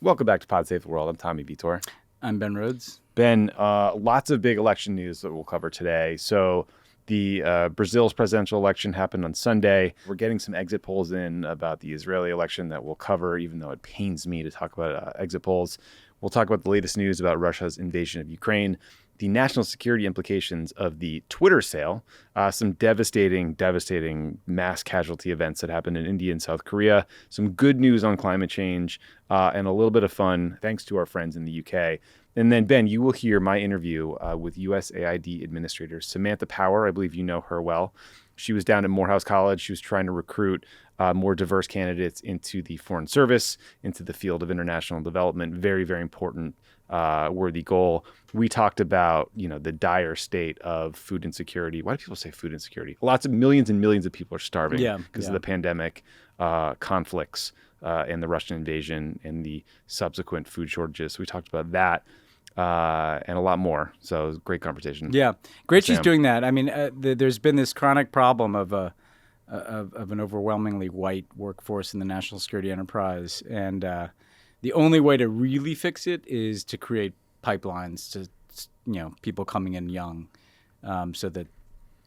Welcome back to Pod Save the World. I'm Tommy Vitor. I'm Ben Rhodes. Ben, lots of big election news that we'll cover today. So the Brazil's presidential election happened on Sunday. We're getting some exit polls in about the Israeli election that we'll cover, even though it pains me to talk about exit polls. We'll talk about the latest news about Russia's invasion of Ukraine, the national security implications of the Twitter sale, some devastating mass casualty events that happened in India and South Korea, some good news on climate change, and a little bit of fun thanks to our friends in the UK. And then, Ben, you will hear my interview with USAID Administrator Samantha Power. I believe you know her well. She was down at Morehouse College. She was trying to recruit more diverse candidates into the Foreign Service, into the field of international development. Very, very important, worthy goal. We talked about, the dire state of food insecurity. Why do people say food insecurity? Lots of millions and millions of people are starving because of the pandemic, conflicts, and the Russian invasion and the subsequent food shortages. So we talked about that. And a lot more. So it was a great conversation. Yeah, great she's doing that. I mean, there's been this chronic problem of an overwhelmingly white workforce in the national security enterprise, and the only way to really fix it is to create pipelines to, people coming in young, so that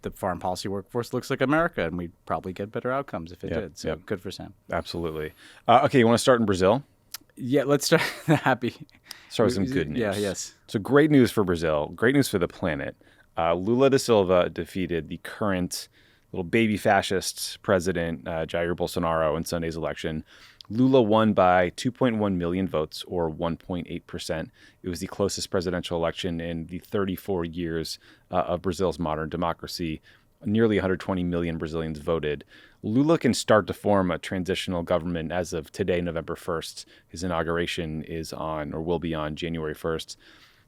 the foreign policy workforce looks like America, and we'd probably get better outcomes if it did. So good for Sam. Absolutely. Okay, you want to start in Brazil? Yeah, let's start happy. Start with some good news. Yes. So great news for Brazil. Great news for the planet. Lula da Silva defeated the current little baby fascist president, Jair Bolsonaro, in Sunday's election. Lula won by 2.1 million votes, or 1.8%. It was the closest presidential election in the 34 years of Brazil's modern democracy. Nearly 120 million Brazilians voted. Lula can start to form a transitional government as of today, November 1st. His inauguration is on, or will be on, January 1st.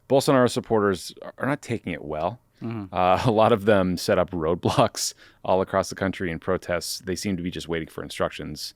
Bolsonaro supporters are not taking it well. Mm-hmm. A lot of them set up roadblocks all across the country in protests. They seem to be just waiting for instructions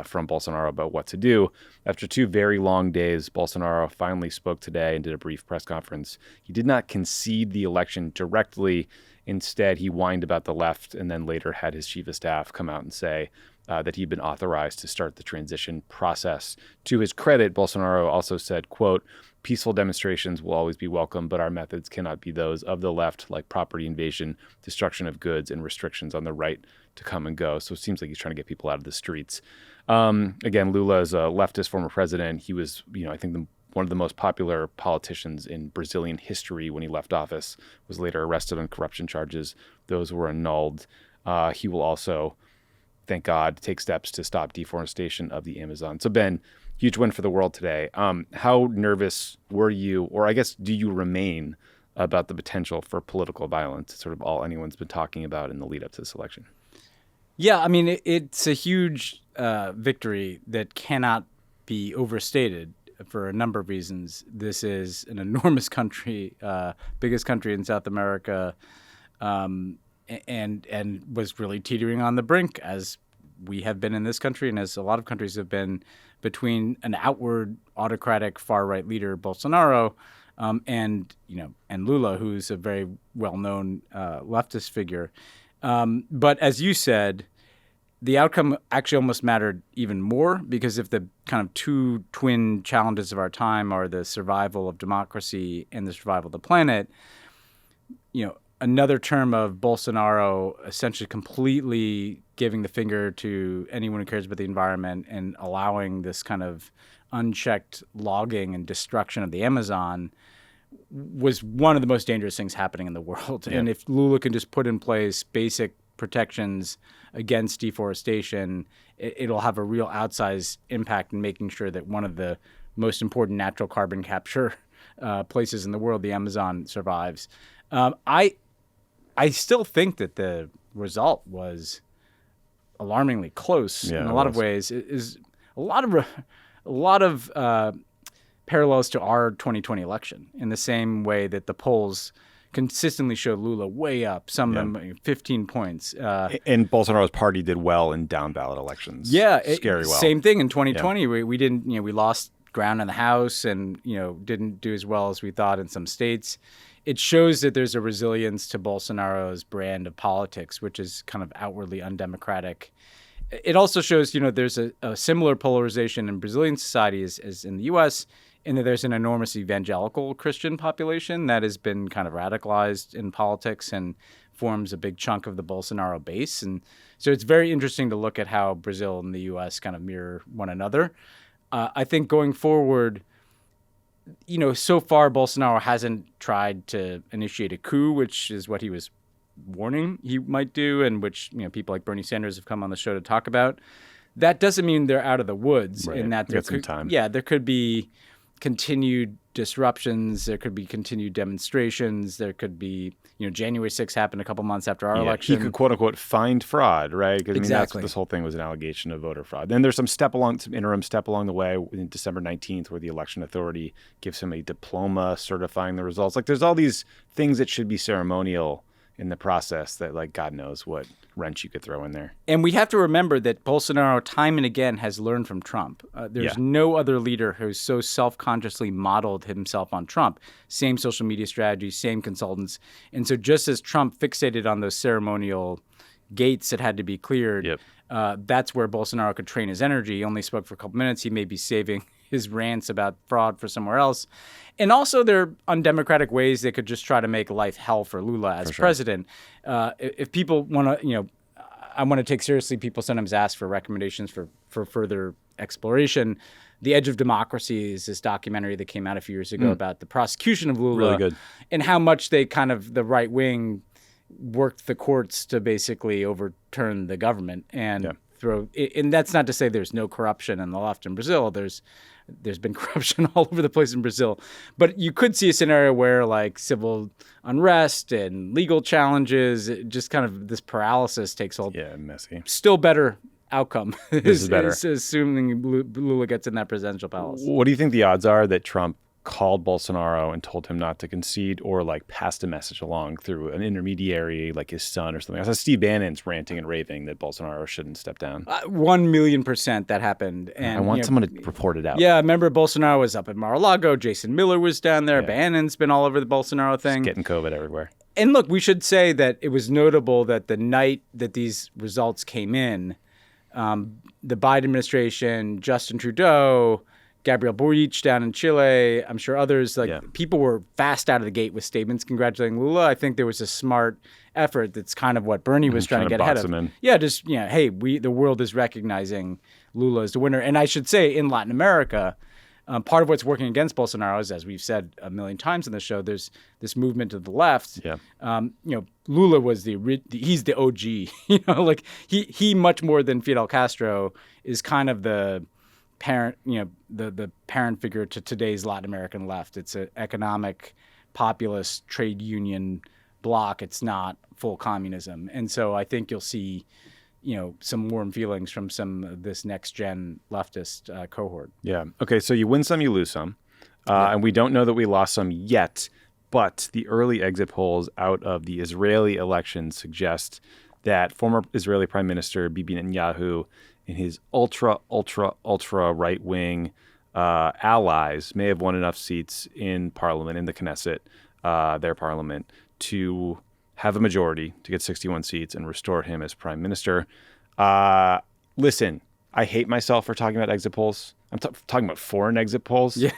from Bolsonaro about what to do. After 2 very long days, Bolsonaro finally spoke today and did a brief press conference. He did not concede the election directly. Instead, he whined about the left and then later had his chief of staff come out and say that he'd been authorized to start the transition process. To his credit, Bolsonaro also said, quote, "Peaceful demonstrations will always be welcome, but our methods cannot be those of the left, like property invasion, destruction of goods, and restrictions on the right to come and go." So it seems like he's trying to get people out of the streets. Again, Lula is a leftist former president. He was, I think one of the most popular politicians in Brazilian history when he left office, was later arrested on corruption charges. Those were annulled. He will also, thank God, take steps to stop deforestation of the Amazon. So Ben, huge win for the world today. How nervous were you, or I guess do you remain, about the potential for political violence? It's sort of all anyone's been talking about in the lead up to this election. Yeah, I mean, it's a huge victory that cannot be overstated for a number of reasons. This is an enormous country, biggest country in South America, and was really teetering on the brink, as we have been in this country and as a lot of countries have been, between an outward autocratic far-right leader, Bolsonaro, and Lula, who's a very well-known leftist figure. But as you said, the outcome actually almost mattered even more, because if the kind of 2 twin challenges of our time are the survival of democracy and the survival of the planet, another term of Bolsonaro essentially completely giving the finger to anyone who cares about the environment and allowing this kind of unchecked logging and destruction of the Amazon was one of the most dangerous things happening in the world. Yeah. And if Lula can just put in place basic protections against deforestation, it'll have a real outsized impact in making sure that one of the most important natural carbon capture places in the world, the Amazon, survives. I still think that the result was alarmingly close in a lot of ways. It is a lot of parallels to our 2020 election, in the same way that the polls consistently showed Lula way up, some of them 15 points. And Bolsonaro's party did well in down ballot elections. Yeah, scary well. Same thing in 2020. Yeah. We didn't, we lost ground in the House and, didn't do as well as we thought in some states. It shows that there's a resilience to Bolsonaro's brand of politics, which is kind of outwardly undemocratic. it also shows, there's a similar polarization in Brazilian society as in the U.S., in that there's an enormous evangelical Christian population that has been kind of radicalized in politics and forms a big chunk of the Bolsonaro base. And so it's very interesting to look at how Brazil and the U.S. kind of mirror one another. I think going forward, so far Bolsonaro hasn't tried to initiate a coup, which is what he was warning he might do, and which people like Bernie Sanders have come on the show to talk about. That doesn't mean they're out of the woods, Right. in that there Some time. there could be continued disruptions, there could be continued demonstrations, there could be January 6th happened a couple months after our election. He could quote unquote find fraud, right? Because that's Exactly. what this whole thing was, an allegation of voter fraud. Then there's some interim step along the way in December 19th, where the election authority gives him a diploma certifying the results. Like, there's all these things that should be ceremonial in the process that, like, God knows what wrench you could throw in there. And we have to remember that Bolsonaro time and again has learned from Trump. There's no other leader who's so self-consciously modeled himself on Trump. Same social media strategies, same consultants. And so just as Trump fixated on those ceremonial gates that had to be cleared, that's where Bolsonaro could train his energy. He only spoke for a couple minutes. He may be saving his rants about fraud for somewhere else. And also, there are undemocratic ways they could just try to make life hell for Lula as president. If people want to, I want to take seriously, people sometimes ask for recommendations for further exploration. The Edge of Democracy is this documentary that came out a few years ago about the prosecution of Lula. Really good. And how much they the right wing worked the courts to basically overturn the government and and that's not to say there's no corruption in the left in Brazil. There's been corruption all over the place in Brazil. But you could see a scenario where, like, civil unrest and legal challenges, just kind of this paralysis takes hold. Yeah, messy. Still better outcome This is better. assuming Lula gets in that presidential palace. What do you think the odds are that Trump called Bolsonaro and told him not to concede, or like passed a message along through an intermediary like his son or something? I saw Steve Bannon's ranting and raving that Bolsonaro shouldn't step down. 1,000,000% that happened. And I want someone to report it out. Yeah, I remember Bolsonaro was up at Mar-a-Lago. Jason Miller was down there. Yeah. Bannon's been all over the Bolsonaro thing. Getting COVID everywhere. And look, we should say that it was notable that the night that these results came in, the Biden administration, Justin Trudeau, Gabriel Boric down in Chile, I'm sure others, people were fast out of the gate with statements congratulating Lula. I think there was a smart effort. That's kind of what Bernie was trying to get ahead box of. him in. Yeah, just, hey, the world is recognizing Lula as the winner. And I should say, in Latin America, part of what's working against Bolsonaro is, as we've said a million times on the show, there's this movement to the left. Yeah. Lula was he's the OG. Like he much more than Fidel Castro is kind of the parent, the parent figure to today's Latin American left. It's an economic, populist, trade union bloc. It's not full communism. And so I think you'll see, some warm feelings from some of this next gen leftist cohort. Yeah. Okay. So you win some, you lose some. And we don't know that we lost some yet, but the early exit polls out of the Israeli election suggest that former Israeli Prime Minister Bibi Netanyahu and his ultra right-wing allies may have won enough seats in parliament, in the Knesset, their parliament, to have a majority, to get 61 seats and restore him as prime minister. Listen, I hate myself for talking about exit polls. I'm talking about foreign exit polls. Yeah.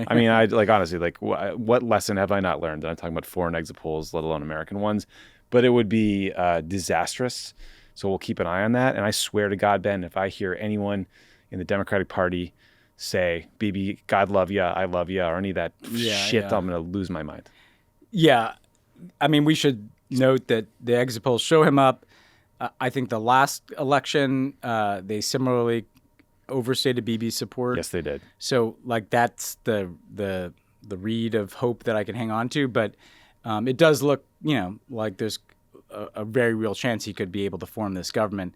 I mean, honestly, what lesson have I not learned that I'm talking about foreign exit polls, let alone American ones? But it would be disastrous. So we'll keep an eye on that. And I swear to God, Ben, if I hear anyone in the Democratic Party say, Bibi, God love ya, I love ya, or any of that shit, I'm going to lose my mind. Yeah. I mean, we should note that the exit polls show him up. I think the last election, they similarly overstated Bibi's support. Yes, they did. So, that's the read of hope that I can hang on to. But it does look, like there's a very real chance he could be able to form this government.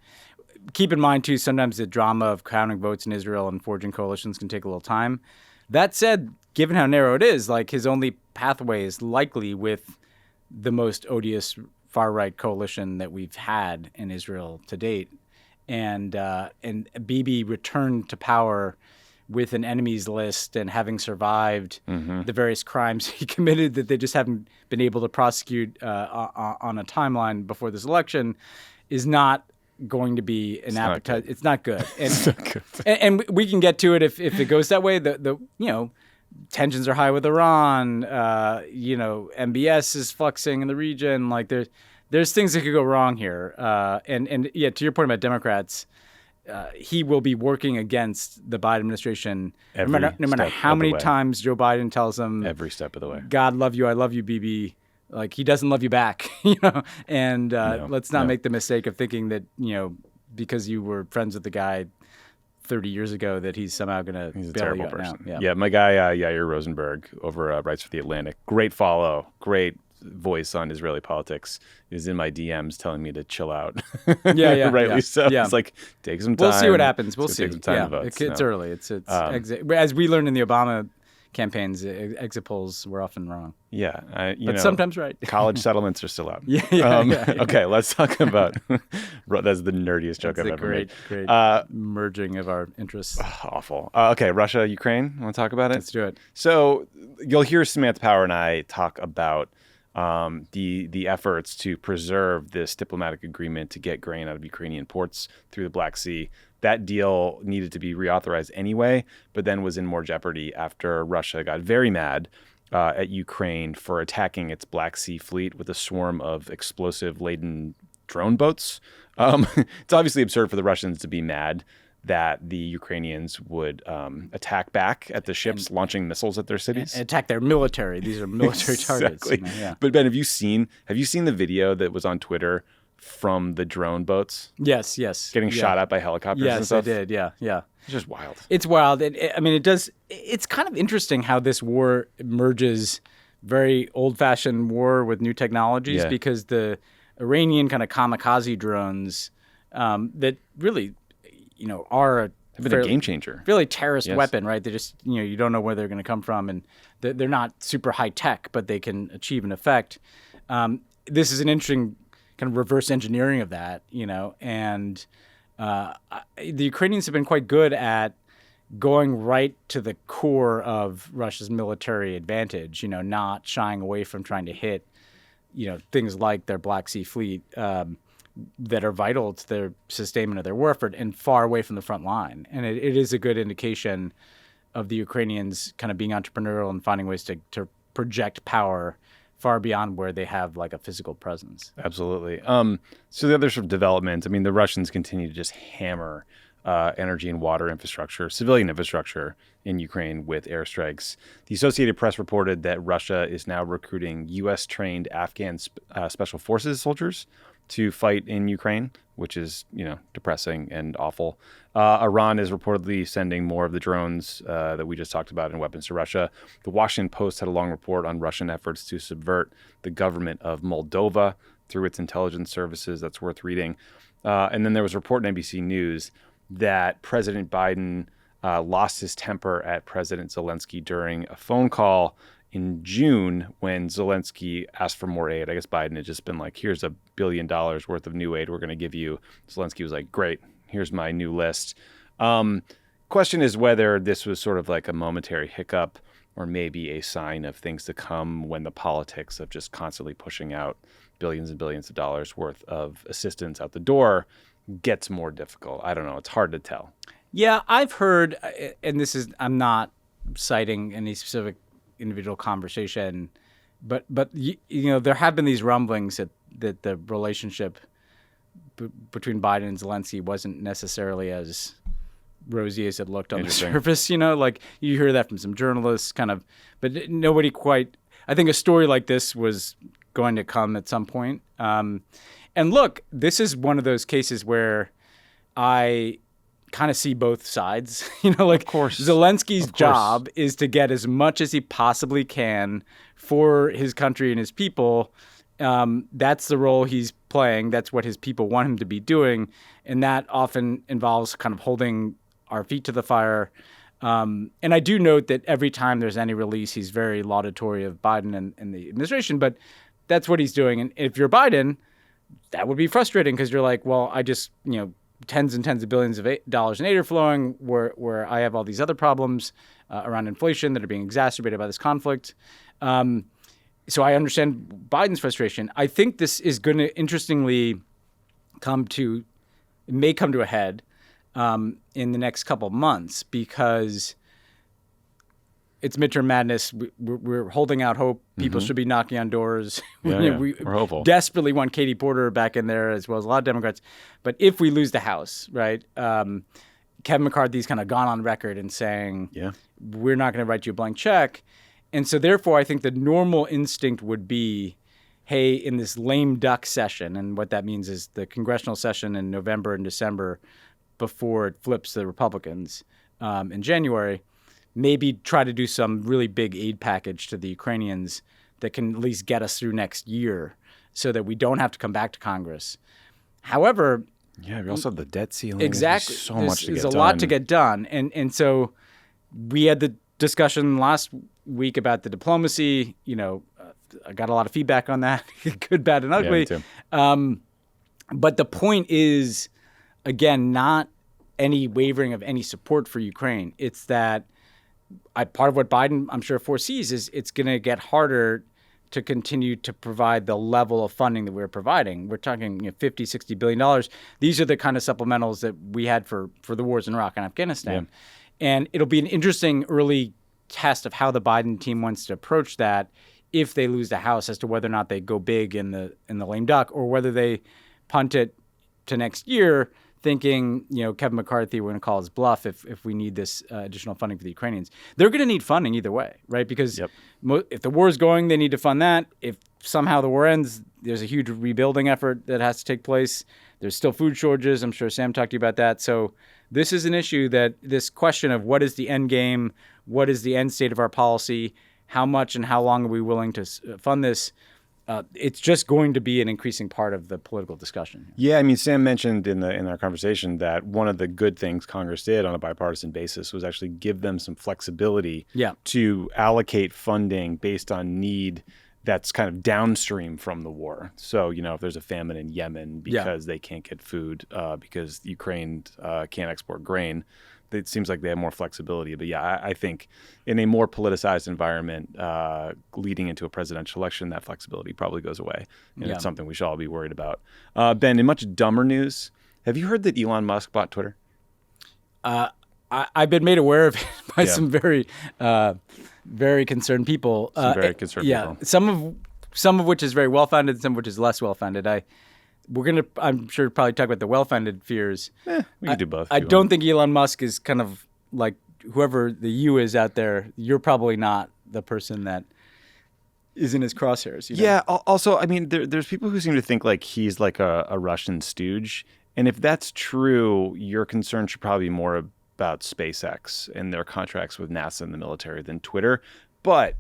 Keep in mind, too, sometimes the drama of counting votes in Israel and forging coalitions can take a little time. That said, given how narrow it is, his only pathway is likely with the most odious far-right coalition that we've had in Israel to date. And Bibi returned to power with an enemies list and having survived the various crimes he committed that they just haven't been able to prosecute on a timeline before this election is not going to be an not appetite. good. It's not good. And, It's not good. and we can get to it if it goes that way. The tensions are high with Iran. MBS is fluxing in the region. Like there's things that could go wrong here. And yeah, to your point about Democrats, he will be working against the Biden administration no matter how many times Joe Biden tells him every step of the way. God love you, I love you, BB. Like he doesn't love you back, And let's not make the mistake of thinking that because you were friends with the guy 30 years ago that he's somehow going to He's a bail terrible you out person. now. Yeah, my guy Yair Rosenberg over writes for The Atlantic. Great follow. Great voice on Israeli politics. Is in my DMs telling me to chill out. Rightly so. Yeah. It's like, take some time. We'll see what happens. We'll see. Take some time to vote. It's early. It's as we learned in the Obama campaigns, exit polls were often wrong. Yeah, but sometimes right. College settlements are still out. Yeah. Okay, let's talk about that's the nerdiest joke I've ever made. Great merging of our interests. Awful. Okay, Russia, Ukraine. Want to talk about it? Let's do it. So you'll hear Samantha Power and I talk about the efforts to preserve this diplomatic agreement to get grain out of Ukrainian ports through the Black Sea. That deal needed to be reauthorized anyway, but then was in more jeopardy after Russia got very mad at Ukraine for attacking its Black Sea fleet with a swarm of explosive-laden drone boats. It's obviously absurd for the Russians to be mad that the Ukrainians would attack back at the ships launching missiles at their cities. And attack their military. These are military targets. Yeah. But Ben, have you seen the video that was on Twitter from the drone boats? Yes. Getting shot at by helicopters and stuff? Yes, I did. Yeah. It's just wild. It's wild. It's kind of interesting how this war merges very old-fashioned war with new technologies because the Iranian kind of kamikaze drones that really, are a game changer. Really terrorist weapon, right? They just, you don't know where they're going to come from, and they're not super high tech, but they can achieve an effect. This is an interesting kind of reverse engineering of that, and the Ukrainians have been quite good at going right to the core of Russia's military advantage, not shying away from trying to hit, things like their Black Sea fleet that are vital to their sustainment of their war effort and far away from the front line. And it is a good indication of the Ukrainians kind of being entrepreneurial and finding ways to project power far beyond where they have like a physical presence. Absolutely. So the other sort of development, the Russians continue to just hammer energy and water infrastructure, civilian infrastructure in Ukraine with airstrikes. The Associated Press reported that Russia is now recruiting U.S.-trained Afghan special forces soldiers to fight in Ukraine, which is, depressing and awful. Iran is reportedly sending more of the drones that we just talked about and weapons to Russia. The Washington Post had a long report on Russian efforts to subvert the government of Moldova through its intelligence services. That's worth reading. And then there was a report in NBC News that President Biden lost his temper at President Zelensky during a phone call in June when Zelensky asked for more aid. I guess Biden had just been like, here's $1 billion worth of new aid we're going to give you. Zelensky was like, great, here's my new list. Question is whether this was sort of like a momentary hiccup or maybe a sign of things to come when the politics of just constantly pushing out billions and billions of dollars worth of assistance out the door gets more difficult. I don't know. It's hard to tell. Yeah, I've heard, and I'm not citing any specific individual conversation, but there have been these rumblings that the relationship between Biden and Zelensky wasn't necessarily as rosy as it looked on the surface. Like you hear that from some journalists, kind of, but nobody quite. I think a story like this was going to come at some point. And look, this is one of those cases where I kind of see both sides. Of course. Zelensky's job is to get as much as he possibly can for his country and his people. That's the role he's playing. That's what his people want him to be doing. And that often involves kind of holding our feet to the fire. And I do note that every time there's any release, he's very laudatory of Biden and the administration, but that's what he's doing. And if you're Biden, that would be frustrating because you're like, well, I just, tens and tens of billions of dollars in aid are flowing where I have all these other problems around inflation that are being exacerbated by this conflict. So I understand Biden's frustration. I think this is going to interestingly come to it may come to a head in the next couple months because it's midterm madness. We're holding out hope. People should be knocking on doors. We're hopeful. Desperately want Katie Porter back in there, as well as a lot of Democrats. But if we lose the House, right, Kevin McCarthy's kind of gone on record and saying, we're not going to write you a blank check. And so therefore, I think the normal instinct would be, hey, in this lame duck session, and what that means is the congressional session in November and December before it flips the Republicans in January, maybe try to do some really big aid package to the Ukrainians that can at least get us through next year so that we don't have to come back to Congress. However... Yeah, we also have the debt ceiling. Exactly. There's so much to get done. There's a lot to get done. And so we had the discussion last week about the diplomacy. I got a lot of feedback on that, good, bad, and ugly. Yeah, me too. But the point is, again, not any wavering of any support for Ukraine. It's that part of what Biden, I'm sure, foresees is it's going to get harder to continue to provide the level of funding that we're providing. We're talking $50, $60 billion. These are the kind of supplementals that we had for the wars in Iraq and Afghanistan. Yeah. And it'll be an interesting early test of how the Biden team wants to approach that if they lose the House, as to whether or not they go big in the lame duck, or whether they punt it to next year, thinking, Kevin McCarthy, we're going to call his bluff if we need this additional funding for the Ukrainians. They're going to need funding either way, right? Because if the war is going, they need to fund that. If somehow the war ends, there's a huge rebuilding effort that has to take place. There's still food shortages. I'm sure Sam talked to you about that. So this is an issue that this question of what is the end game, what is the end state of our policy, how much and how long are we willing to fund this, it's just going to be an increasing part of the political discussion. Yeah, I mean, Sam mentioned in our conversation that one of the good things Congress did on a bipartisan basis was actually give them some flexibility to allocate funding based on need that's kind of downstream from the war. So, if there's a famine in Yemen because they can't get food because Ukraine can't export grain, it seems like they have more flexibility. But yeah, I think in a more politicized environment leading into a presidential election, that flexibility probably goes away. And it's something we should all be worried about. Ben, in much dumber news, have you heard that Elon Musk bought Twitter? I've been made aware of it by some very, very concerned people. Very concerned people. Some of which is very well-founded, some of which is less well-founded. We're going to, I'm sure, probably talk about the well-founded fears. We can do both. I don't think Elon Musk is kind of like whoever the you is out there. You're probably not the person that is in his crosshairs. Yeah. Also, I mean, there's people who seem to think like he's like a Russian stooge. And if that's true, your concern should probably be more about SpaceX and their contracts with NASA and the military than Twitter. But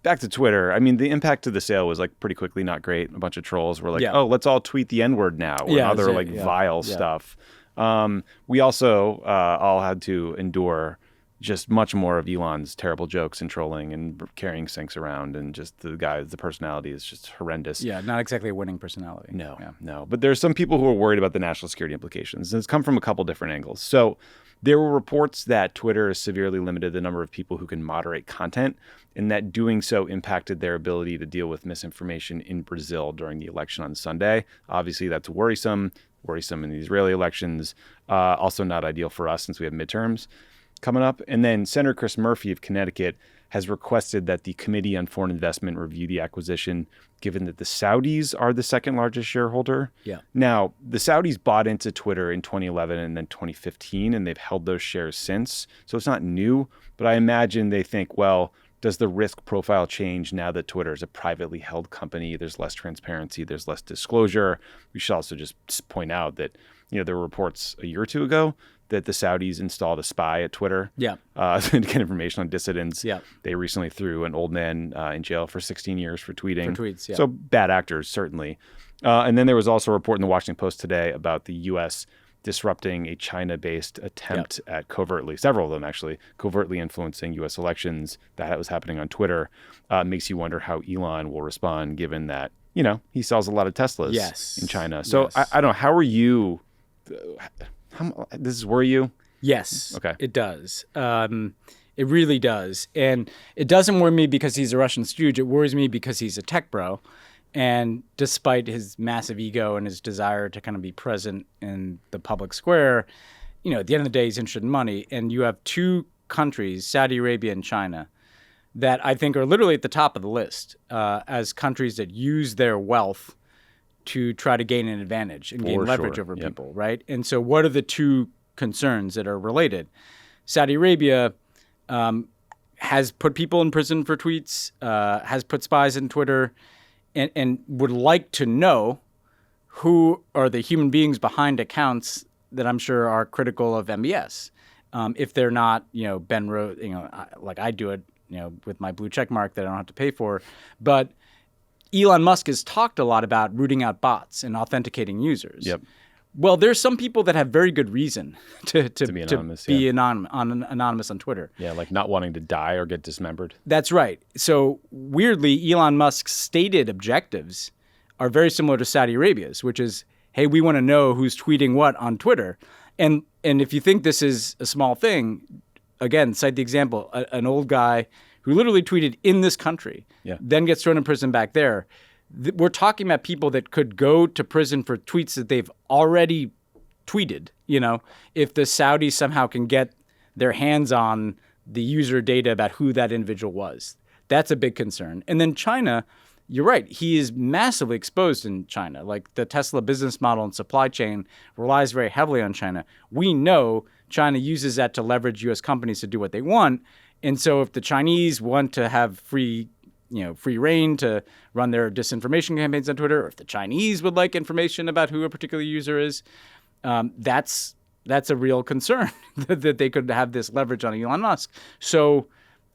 back to Twitter, I mean, the impact to the sale was like pretty quickly not great. A bunch of trolls were like, oh, let's all tweet the N-word now, or other vile stuff. We also all had to endure just much more of Elon's terrible jokes and trolling and carrying sinks around, and just the personality is just horrendous. Yeah, not exactly a winning personality. No. But there's some people who are worried about the national security implications. And it's come from a couple different angles. So there were reports that Twitter has severely limited the number of people who can moderate content, and that doing so impacted their ability to deal with misinformation in Brazil during the election on Sunday. Obviously, that's worrisome in the Israeli elections. Also not ideal for us since we have midterms coming up. And then Senator Chris Murphy of Connecticut has requested that the Committee on Foreign Investment review the acquisition, given that the Saudis are the second largest shareholder. Yeah. Now, the Saudis bought into Twitter in 2011 and then 2015, and they've held those shares since. So it's not new, but I imagine they think, well, does the risk profile change now that Twitter is a privately held company? There's less transparency, there's less disclosure. We should also just point out that, there were reports a year or two ago that the Saudis installed a spy at Twitter to get information on dissidents. Yeah. They recently threw an old man in jail for 16 years for tweeting. For tweets, yeah. So bad actors, certainly. And then there was also a report in the Washington Post today about the U.S. disrupting a China-based attempt at several of them actually, covertly influencing U.S. elections. That was happening on Twitter. Makes you wonder how Elon will respond, given that, he sells a lot of Teslas in China. So I don't know. How are you... does this worry you? Yes. Okay. It does. It really does. And it doesn't worry me because he's a Russian stooge. It worries me because he's a tech bro. And despite his massive ego and his desire to kind of be present in the public square, at the end of the day, he's interested in money. And you have two countries, Saudi Arabia and China, that I think are literally at the top of the list as countries that use their wealth to try to gain an advantage and gain leverage over people, right? And so what are the two concerns that are related? Saudi Arabia has put people in prison for tweets, has put spies in Twitter, and would like to know who are the human beings behind accounts that I'm sure are critical of MBS. If they're not, Ben Rose, like I do it, with my blue check mark that I don't have to pay for. But Elon Musk has talked a lot about rooting out bots and authenticating users. Yep. Well, there's some people that have very good reason to be anonymous on Twitter. Yeah, like not wanting to die or get dismembered. That's right. So weirdly, Elon Musk's stated objectives are very similar to Saudi Arabia's, which is, hey, we want to know who's tweeting what on Twitter. And if you think this is a small thing, again, cite the example, an old guy who literally tweeted in this country, then gets thrown in prison back there. We're talking about people that could go to prison for tweets that they've already tweeted. If the Saudis somehow can get their hands on the user data about who that individual was, that's a big concern. And then China, you're right, he is massively exposed in China. Like the Tesla business model and supply chain relies very heavily on China. We know China uses that to leverage U.S. companies to do what they want. And so if the Chinese want to have free reign to run their disinformation campaigns on Twitter, or if the Chinese would like information about who a particular user is, that's a real concern that they could have this leverage on Elon Musk. So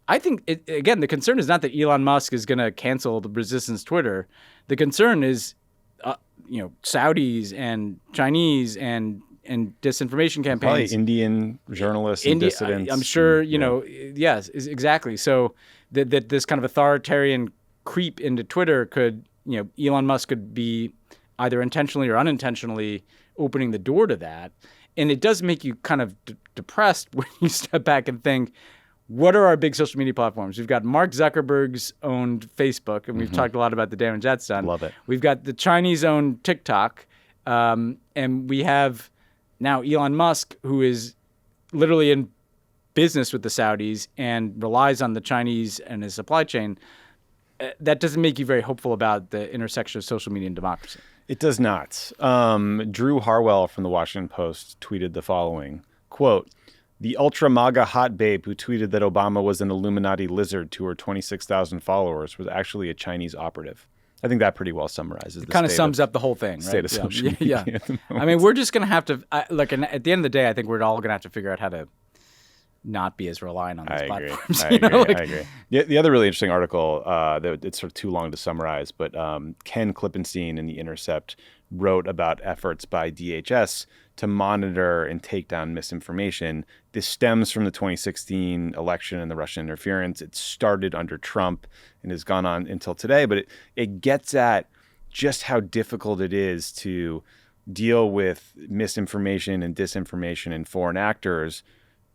I think, again, the concern is not that Elon Musk is going to cancel the resistance Twitter. The concern is, Saudis and Chinese and disinformation campaigns. Probably Indian journalists and dissidents. I'm sure, yes, exactly. So that this kind of authoritarian creep into Twitter could, Elon Musk could be either intentionally or unintentionally opening the door to that. And it does make you kind of depressed when you step back and think, what are our big social media platforms? We've got Mark Zuckerberg's owned Facebook, and we've talked a lot about the damage that's done. Love it. We've got the Chinese-owned TikTok, and we have now Elon Musk, who is literally in business with the Saudis and relies on the Chinese and his supply chain. That doesn't make you very hopeful about the intersection of social media and democracy. It does not. Drew Harwell from the Washington Post tweeted the following, quote, "The ultra-MAGA hot babe who tweeted that Obama was an Illuminati lizard to her 26,000 followers was actually a Chinese operative." I think that pretty well summarizes. It kind of sums up the whole thing, right? State of social media. Yeah. I mean, we're just going to have to, at the end of the day, I think we're all going to have to figure out how to not be as reliant on these platforms. I agree. The other really interesting article, it's sort of too long to summarize, but Ken Klippenstein in The Intercept wrote about efforts by DHS to monitor and take down misinformation. This stems from the 2016 election and the Russian interference. It started under Trump and has gone on until today, but it gets at just how difficult it is to deal with misinformation and disinformation in foreign actors,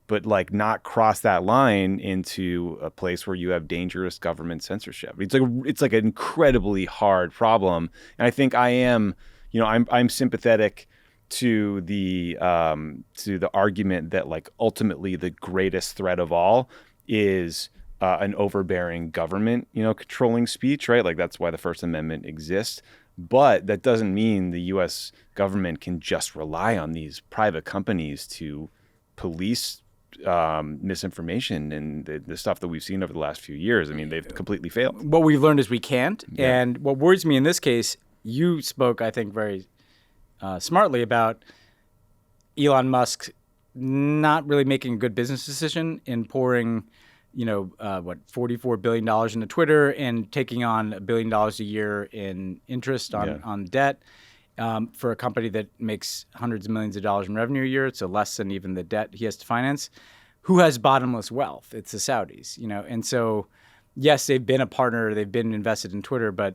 but not cross that line into a place where you have dangerous government censorship. It's like an incredibly hard problem. And I think I'm sympathetic to the argument that ultimately the greatest threat of all is an overbearing government, controlling speech, right? That's why the First Amendment exists. But that doesn't mean the U.S. government can just rely on these private companies to police misinformation and the stuff that we've seen over the last few years. I mean, they've completely failed. What we've learned is we can't. Yeah. And what worries me in this case, you spoke, I think, very smartly about Elon Musk not really making a good business decision in pouring, $44 billion into Twitter and taking on $1 billion a year in interest on debt for a company that makes hundreds of millions of dollars in revenue a year. So less than even the debt he has to finance. Who has bottomless wealth? It's the Saudis, And so, yes, they've been a partner. They've been invested in Twitter, but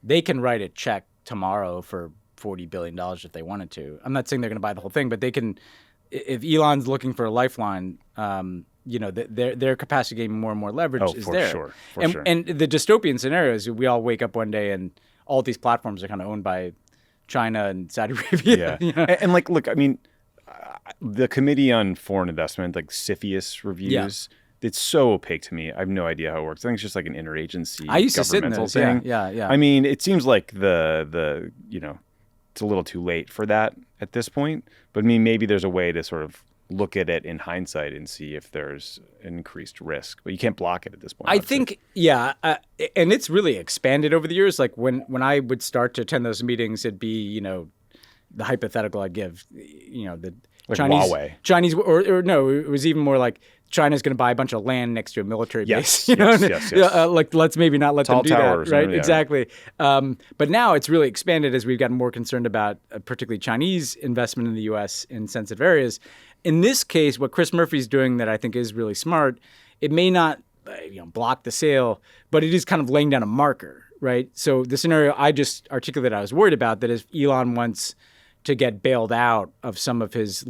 they can write a check tomorrow for $40 billion if they wanted to. I'm not saying they're going to buy the whole thing, but they can. If Elon's looking for a lifeline, their capacity to gain more and more leverage is there. For sure. And the dystopian scenario is we all wake up one day and all these platforms are kind of owned by China and Saudi Arabia. Yeah. And like, look, I mean, the Committee on Foreign Investment, like CFIUS reviews, it's so opaque to me. I have no idea how it works. I think it's just like an interagency I used to sit in governmental those. thing. Yeah. I mean, it seems like the it's a little too late for that at this point. But I mean, maybe there's a way to sort of look at it in hindsight and see if there's an increased risk. But you can't block it at this point. I obviously. think, and it's really expanded over the years. Like when I would start to attend those meetings, it'd be, the hypothetical I'd give, the Like Chinese, or no, it was even more like China's going to buy a bunch of land next to a military base. Yes. Like let's maybe not let Tall them do towers, that, right? yeah. Exactly. But now it's really expanded as we've gotten more concerned about particularly Chinese investment in the U.S. in sensitive areas. In this case, what Chris Murphy's doing that I think is really smart, it may not block the sale, but it is kind of laying down a marker, right? So the scenario I just articulated I was worried about, that if Elon wants to get bailed out of some of his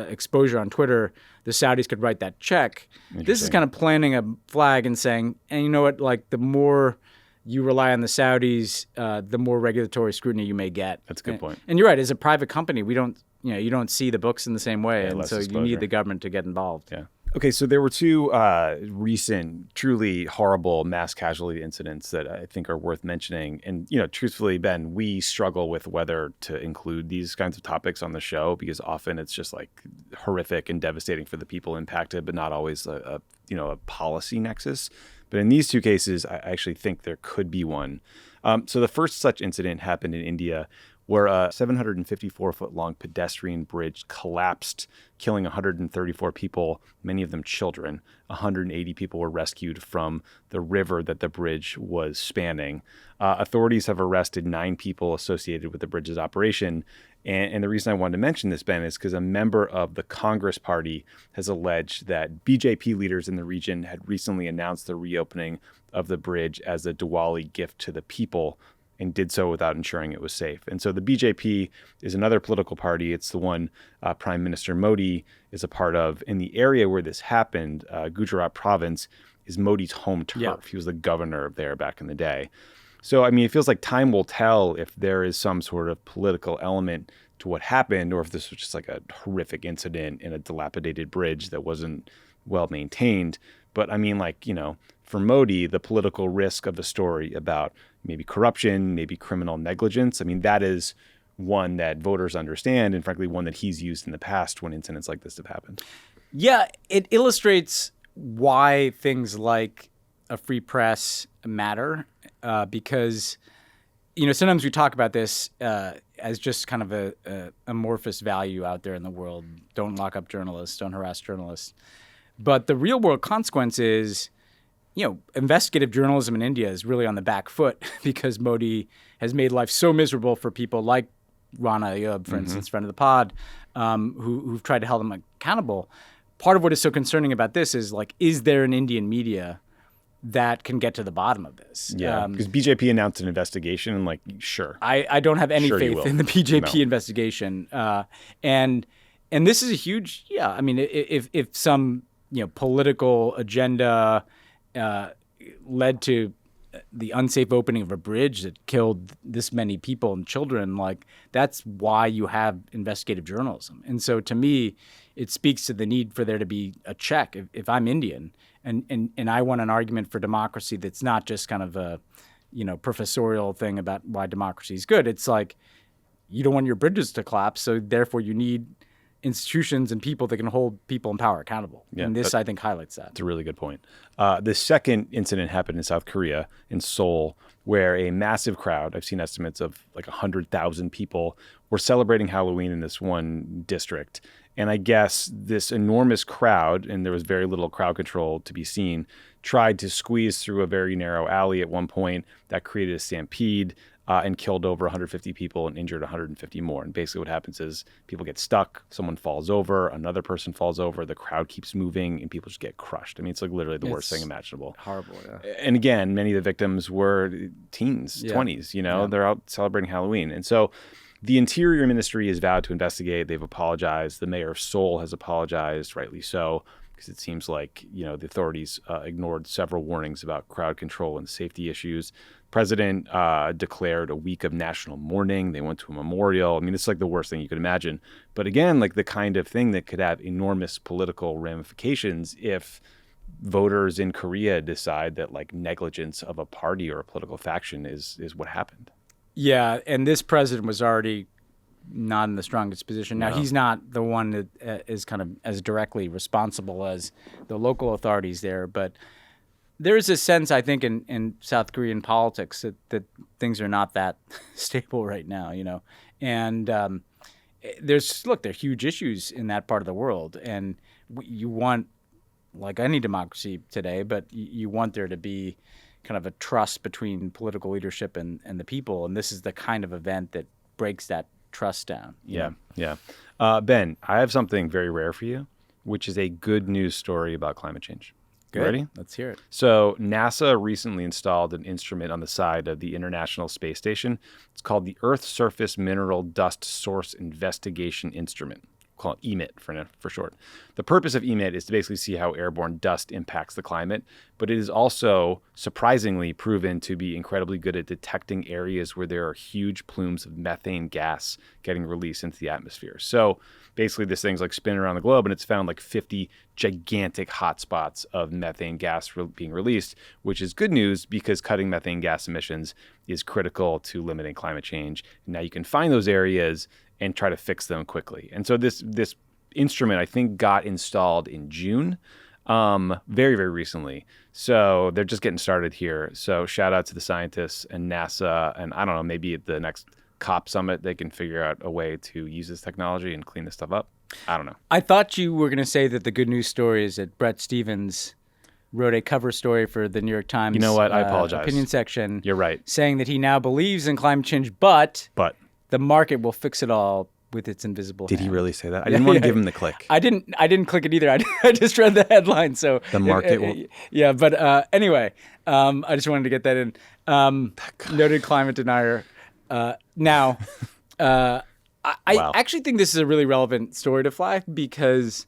exposure on Twitter, the Saudis could write that check. This is kind of planting a flag and saying, and you know what, like the more you rely on the Saudis, the more regulatory scrutiny you may get. That's a good point. And you're right, as a private company, we don't, you don't see the books in the same way. And less so exposure. you need the government to get involved. Yeah. Okay, so there were two recent, truly horrible mass casualty incidents that I think are worth mentioning. And, truthfully, Ben, we struggle with whether to include these kinds of topics on the show because often it's just like horrific and devastating for the people impacted, but not always a policy nexus. But in these two cases, I actually think there could be one. So the first such incident happened in India, where a 754-foot-long pedestrian bridge collapsed, killing 134 people, many of them children. 180 people were rescued from the river that the bridge was spanning. Authorities have arrested 9 people associated with the bridge's operation. And the reason I wanted to mention this, Ben, is because a member of the Congress Party has alleged that BJP leaders in the region had recently announced the reopening of the bridge as a Diwali gift to the people, and did so without ensuring it was safe. And so the BJP is another political party. It's the one Prime Minister Modi is a part of. In the area where this happened, Gujarat province, is Modi's home turf. Yeah. He was the governor there back in the day. So, I mean, it feels like time will tell if there is some sort of political element to what happened, or if this was just like a horrific incident in a dilapidated bridge that wasn't well maintained. But I mean, for Modi, the political risk of the story about maybe corruption, maybe criminal negligence, I mean, that is one that voters understand, and frankly, one that he's used in the past when incidents like this have happened. Yeah, it illustrates why things like a free press matter, because sometimes we talk about this as just kind of a amorphous value out there in the world. Don't lock up journalists, don't harass journalists. But the real world consequence is, investigative journalism in India is really on the back foot because Modi has made life so miserable for people like Rana Ayub, for instance, friend of the pod, who've tried to hold him accountable. Part of what is so concerning about this is, is there an Indian media that can get to the bottom of this? Yeah, because BJP announced an investigation, and sure. I don't have any Sure you faith will. in the BJP No. investigation. And this is a huge, I mean, if some political agenda led to the unsafe opening of a bridge that killed this many people and children, that's why you have investigative journalism. And so to me, it speaks to the need for there to be a check. If I'm Indian and I want an argument for democracy that's not just kind of a professorial thing about why democracy is good, it's like you don't want your bridges to collapse, so therefore you need institutions and people that can hold people in power accountable. Yeah, and this, I think, highlights that. It's a really good point. The second incident happened in South Korea, in Seoul, where a massive crowd, I've seen estimates of 100,000 people, were celebrating Halloween in this one district. And I guess this enormous crowd, and there was very little crowd control to be seen, tried to squeeze through a very narrow alley at one point. That created a stampede and killed over 150 people and injured 150 more. And basically what happens is people get stuck, someone falls over, another person falls over, the crowd keeps moving, and people just get crushed. I mean, it's literally the worst thing imaginable. Horrible, yeah. And again, many of the victims were teens, 20s, they're out celebrating Halloween. And so the Interior Ministry has vowed to investigate. They've apologized. The mayor of Seoul has apologized, rightly so. because it seems like, the authorities ignored several warnings about crowd control and safety issues. President declared a week of national mourning. They went to a memorial. I mean, it's like the worst thing you could imagine. But again, like the kind of thing that could have enormous political ramifications if voters in Korea decide that like negligence of a party or a political faction is what happened. Yeah, and this president was already not in the strongest position. Now, No. he's not the one that is kind of as directly responsible as the local authorities there, but there is a sense, I think, in South Korean politics that things are not that stable right now, And there are huge issues in that part of the world, and you want, like any democracy today, but you want there to be kind of a trust between political leadership and the people, and this is the kind of event that breaks that trust down. Yeah. Ben, I have something very rare for you, which is a good news story about climate change. Good. You ready? Let's hear it. So NASA recently installed an instrument on the side of the International Space Station. It's called the Earth Surface Mineral Dust Source Investigation Instrument. We'll call it EMIT for short. The purpose of EMIT is to basically see how airborne dust impacts the climate, but it is also surprisingly proven to be incredibly good at detecting areas where there are huge plumes of methane gas getting released into the atmosphere. So basically this thing's like spinning around the globe, and it's found like 50 gigantic hotspots of methane gas being released, which is good news because cutting methane gas emissions is critical to limiting climate change. Now you can find those areas and try to fix them quickly. And so this instrument, I think, got installed in June, very, very recently. So they're just getting started here. So shout out to the scientists and NASA, and I don't know, maybe at the next COP summit, they can figure out a way to use this technology and clean this stuff up. I don't know. I thought you were going to say that the good news story is that Brett Stevens wrote a cover story for the New York Times. You know what? I apologize. Opinion section. You're right. Saying that he now believes in climate change, but the market will fix it all with its invisible Did hand. he really say that? I didn't want to give him the click. I didn't click it either. I just read the headline. So the market will. Yeah, but anyway, I just wanted to get that in. Noted climate denier. Now, I Wow. actually think this is a really relevant story to flag because,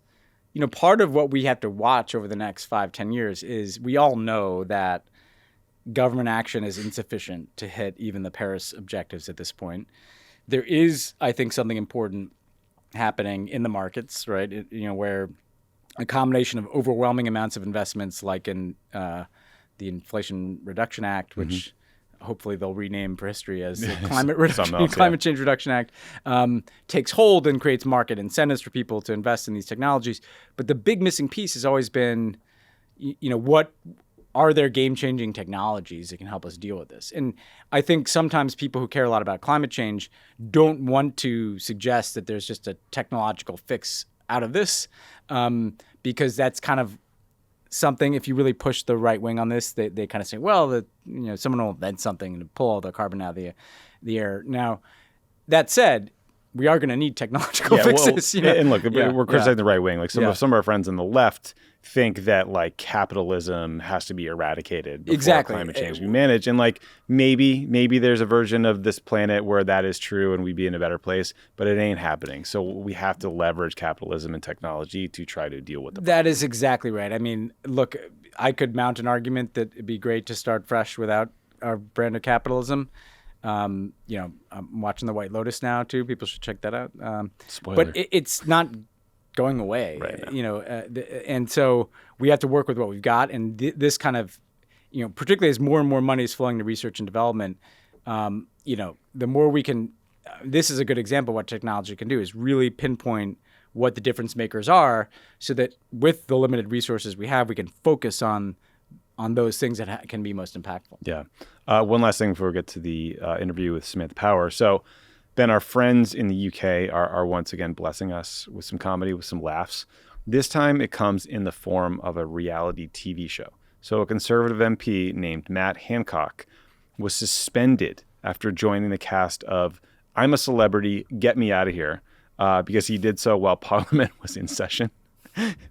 part of what we have to watch over the next 5-10 years is we all know that government action is insufficient to hit even the Paris objectives at this point. There is, I think, something important happening in the markets, right? Where a combination of overwhelming amounts of investments, like in the Inflation Reduction Act, which hopefully they'll rename for history as the Climate Change Reduction Act, takes hold and creates market incentives for people to invest in these technologies. But the big missing piece has always been, what are there game-changing technologies that can help us deal with this? And I think sometimes people who care a lot about climate change don't want to suggest that there's just a technological fix out of this, because that's kind of something, if you really push the right wing on this, they kind of say, well, someone will invent something to pull all the carbon out of the air. Now, that said, we are going to need technological fixes. And look, we're criticizing the right wing. Like some of our friends on the left think that like capitalism has to be eradicated before climate change can be managed. And like maybe there's a version of this planet where that is true and we'd be in a better place, but it ain't happening. So we have to leverage capitalism and technology to try to deal with the problem. That is exactly right. I mean, look, I could mount an argument that it'd be great to start fresh without our brand of capitalism. I'm watching The White Lotus now too. People should check that out. Spoiler. But it's not going away, right now. And so we have to work with what we've got. And this kind of, particularly as more and more money is flowing to research and development, the more we can. This is a good example of what technology can do: is really pinpoint what the difference makers are, so that with the limited resources we have, we can focus on those things that can be most impactful. Yeah. One last thing before we get to the interview with Samantha Power. So, Ben, our friends in the UK are once again blessing us with some comedy, with some laughs. This time it comes in the form of a reality TV show. So a conservative MP named Matt Hancock was suspended after joining the cast of I'm a Celebrity, Get Me Out of Here, because he did so while Parliament was in session.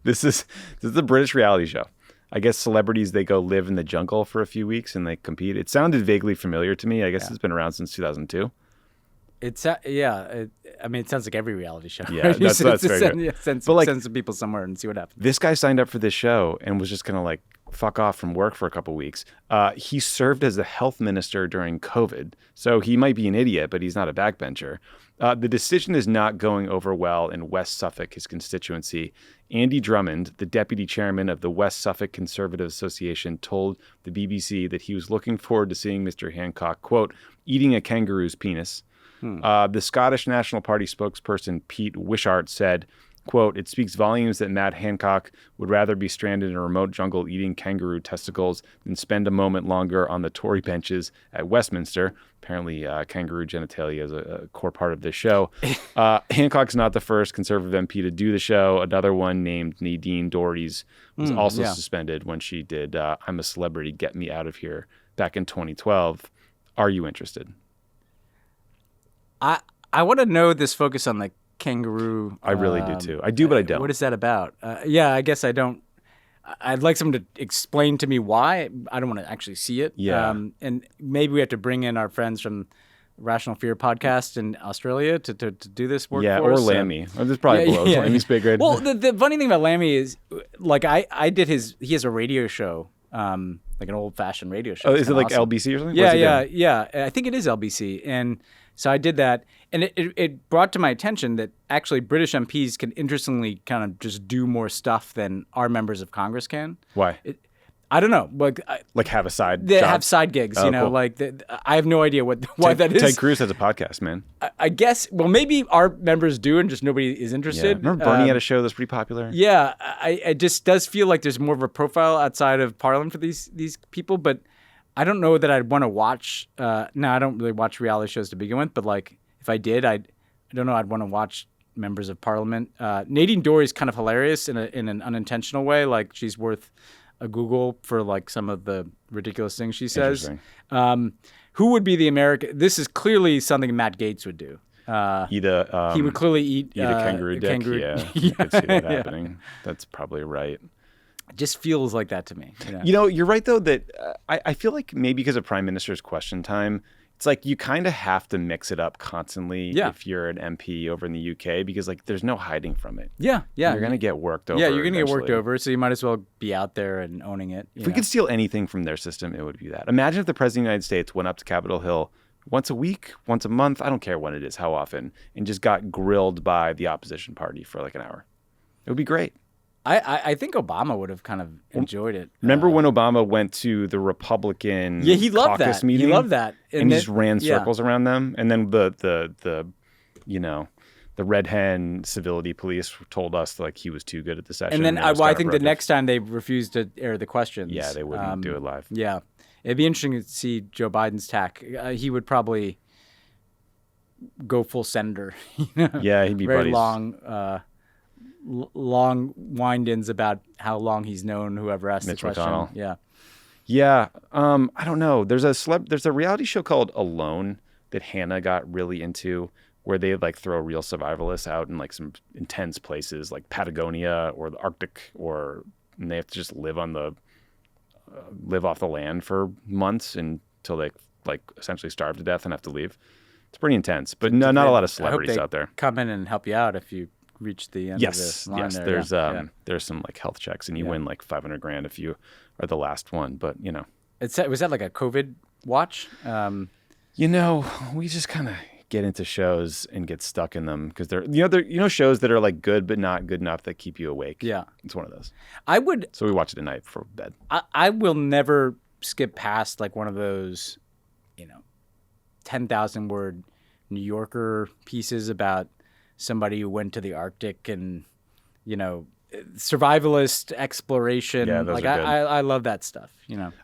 This is a British reality show. I guess celebrities, they go live in the jungle for a few weeks and they compete. It sounded vaguely familiar to me. I guess It's been around since 2002. I mean, it sounds like every reality show. Yeah, right? that's very send, good. send, But like send some people somewhere and see what happens. this guy signed up for this show and was just gonna like fuck off from work for a couple weeks. He served as the health minister during COVID, so he might be an idiot, but he's not a backbencher. The decision is not going over well in West Suffolk, his constituency. Andy Drummond, the deputy chairman of the West Suffolk Conservative Association, told the BBC that he was looking forward to seeing Mr. Hancock, quote, eating a kangaroo's penis. The Scottish National Party spokesperson, Pete Wishart, said, quote, it speaks volumes that Matt Hancock would rather be stranded in a remote jungle eating kangaroo testicles than spend a moment longer on the Tory benches at Westminster. Apparently, kangaroo genitalia is a core part of this show. Hancock's not the first Conservative MP to do the show. Another one named Nadine Dorries was also suspended when she did I'm a Celebrity, Get Me Out of Here back in 2012. Are you interested? I want to know this focus on the kangaroo. I really do too. I do, but I don't. What is that about? I guess I don't. I'd like someone to explain to me why. I don't want to actually see it. Yeah. And maybe we have to bring in our friends from Rational Fear podcast in Australia to do this work Yeah, for or us. Lammy. Or this probably blows. Lammy's bigger. Well, the funny thing about Lammy is, like, I did he has a radio show, like an old-fashioned radio show. Oh, It's is it kinda like awesome. LBC or something? Yeah. I think it is LBC. And so I did that. And it brought to my attention that actually British MPs can interestingly kind of just do more stuff than our members of Congress can. Why? I don't know. Like have a side They job? have side gigs, Oh, you know, cool. like I have no idea why that is. Ted Cruz has a podcast, man. I guess, well, maybe our members do and just nobody is Yeah. interested. Remember Bernie had a show that's pretty popular? Yeah, it just does feel like there's more of a profile outside of Parliament for these people, but I don't know that I'd want to watch. No, I don't really watch reality shows to begin with, but like if I did, I don't know, I'd want to watch members of Parliament. Nadine Dorries is kind of hilarious in an unintentional way. Like she's worth a Google for like some of the ridiculous things she says. Who would be the American? This is clearly something Matt Gaetz would do. He would clearly eat a kangaroo dick. Yeah, you could see that happening. That's probably right. It just feels like that to me. You know, you're right though that I feel like maybe because of Prime Minister's Question Time, it's like you kind of have to mix it up constantly if you're an MP over in the UK because like there's no hiding from it. Yeah. You're gonna get worked over. Yeah, you're gonna get worked eventually. over, so you might as well be out there and owning it. If we could steal anything from their system, it would be that. Imagine if the President of the United States went up to Capitol Hill once a week, once a month, I don't care when it is, how often, and just got grilled by the opposition party for like an hour. It would be great. I think Obama would have kind of enjoyed it. Remember when Obama went to the Republican he loved caucus that. meeting? He loved that. And he just ran circles around them. And then the red hen civility police told us like he was too good at the session. And then it was I think the counterproductive. next time they refused to air the questions. Yeah, they wouldn't do it live. Yeah. It'd be interesting to see Joe Biden's tack. He would probably go full senator. Yeah, he'd be very buddies. long wind-ins about how long he's known whoever asked Mitch the question. McConnell. Yeah. Yeah, I don't know. There's a reality show called Alone that Hannah got really into, where they like throw real survivalists out in like some intense places like Patagonia or the Arctic, and they have to just live off the land for months until they like essentially starve to death and have to leave. It's pretty intense, but not a lot of celebrities out there. Come in and help you out if you reach the end of the line there. Yes. There's some like health checks, and you win like $500,000 if you are the last one. But you know, was that like a COVID watch? You know, we just kind of get into shows and get stuck in them because they're shows that are like good but not good enough that keep you awake. Yeah, it's one of those. So we watch it at night before bed. I will never skip past like one of those, 10,000 word New Yorker pieces about somebody who went to the Arctic and, survivalist exploration. Yeah, those like are good. I love that stuff.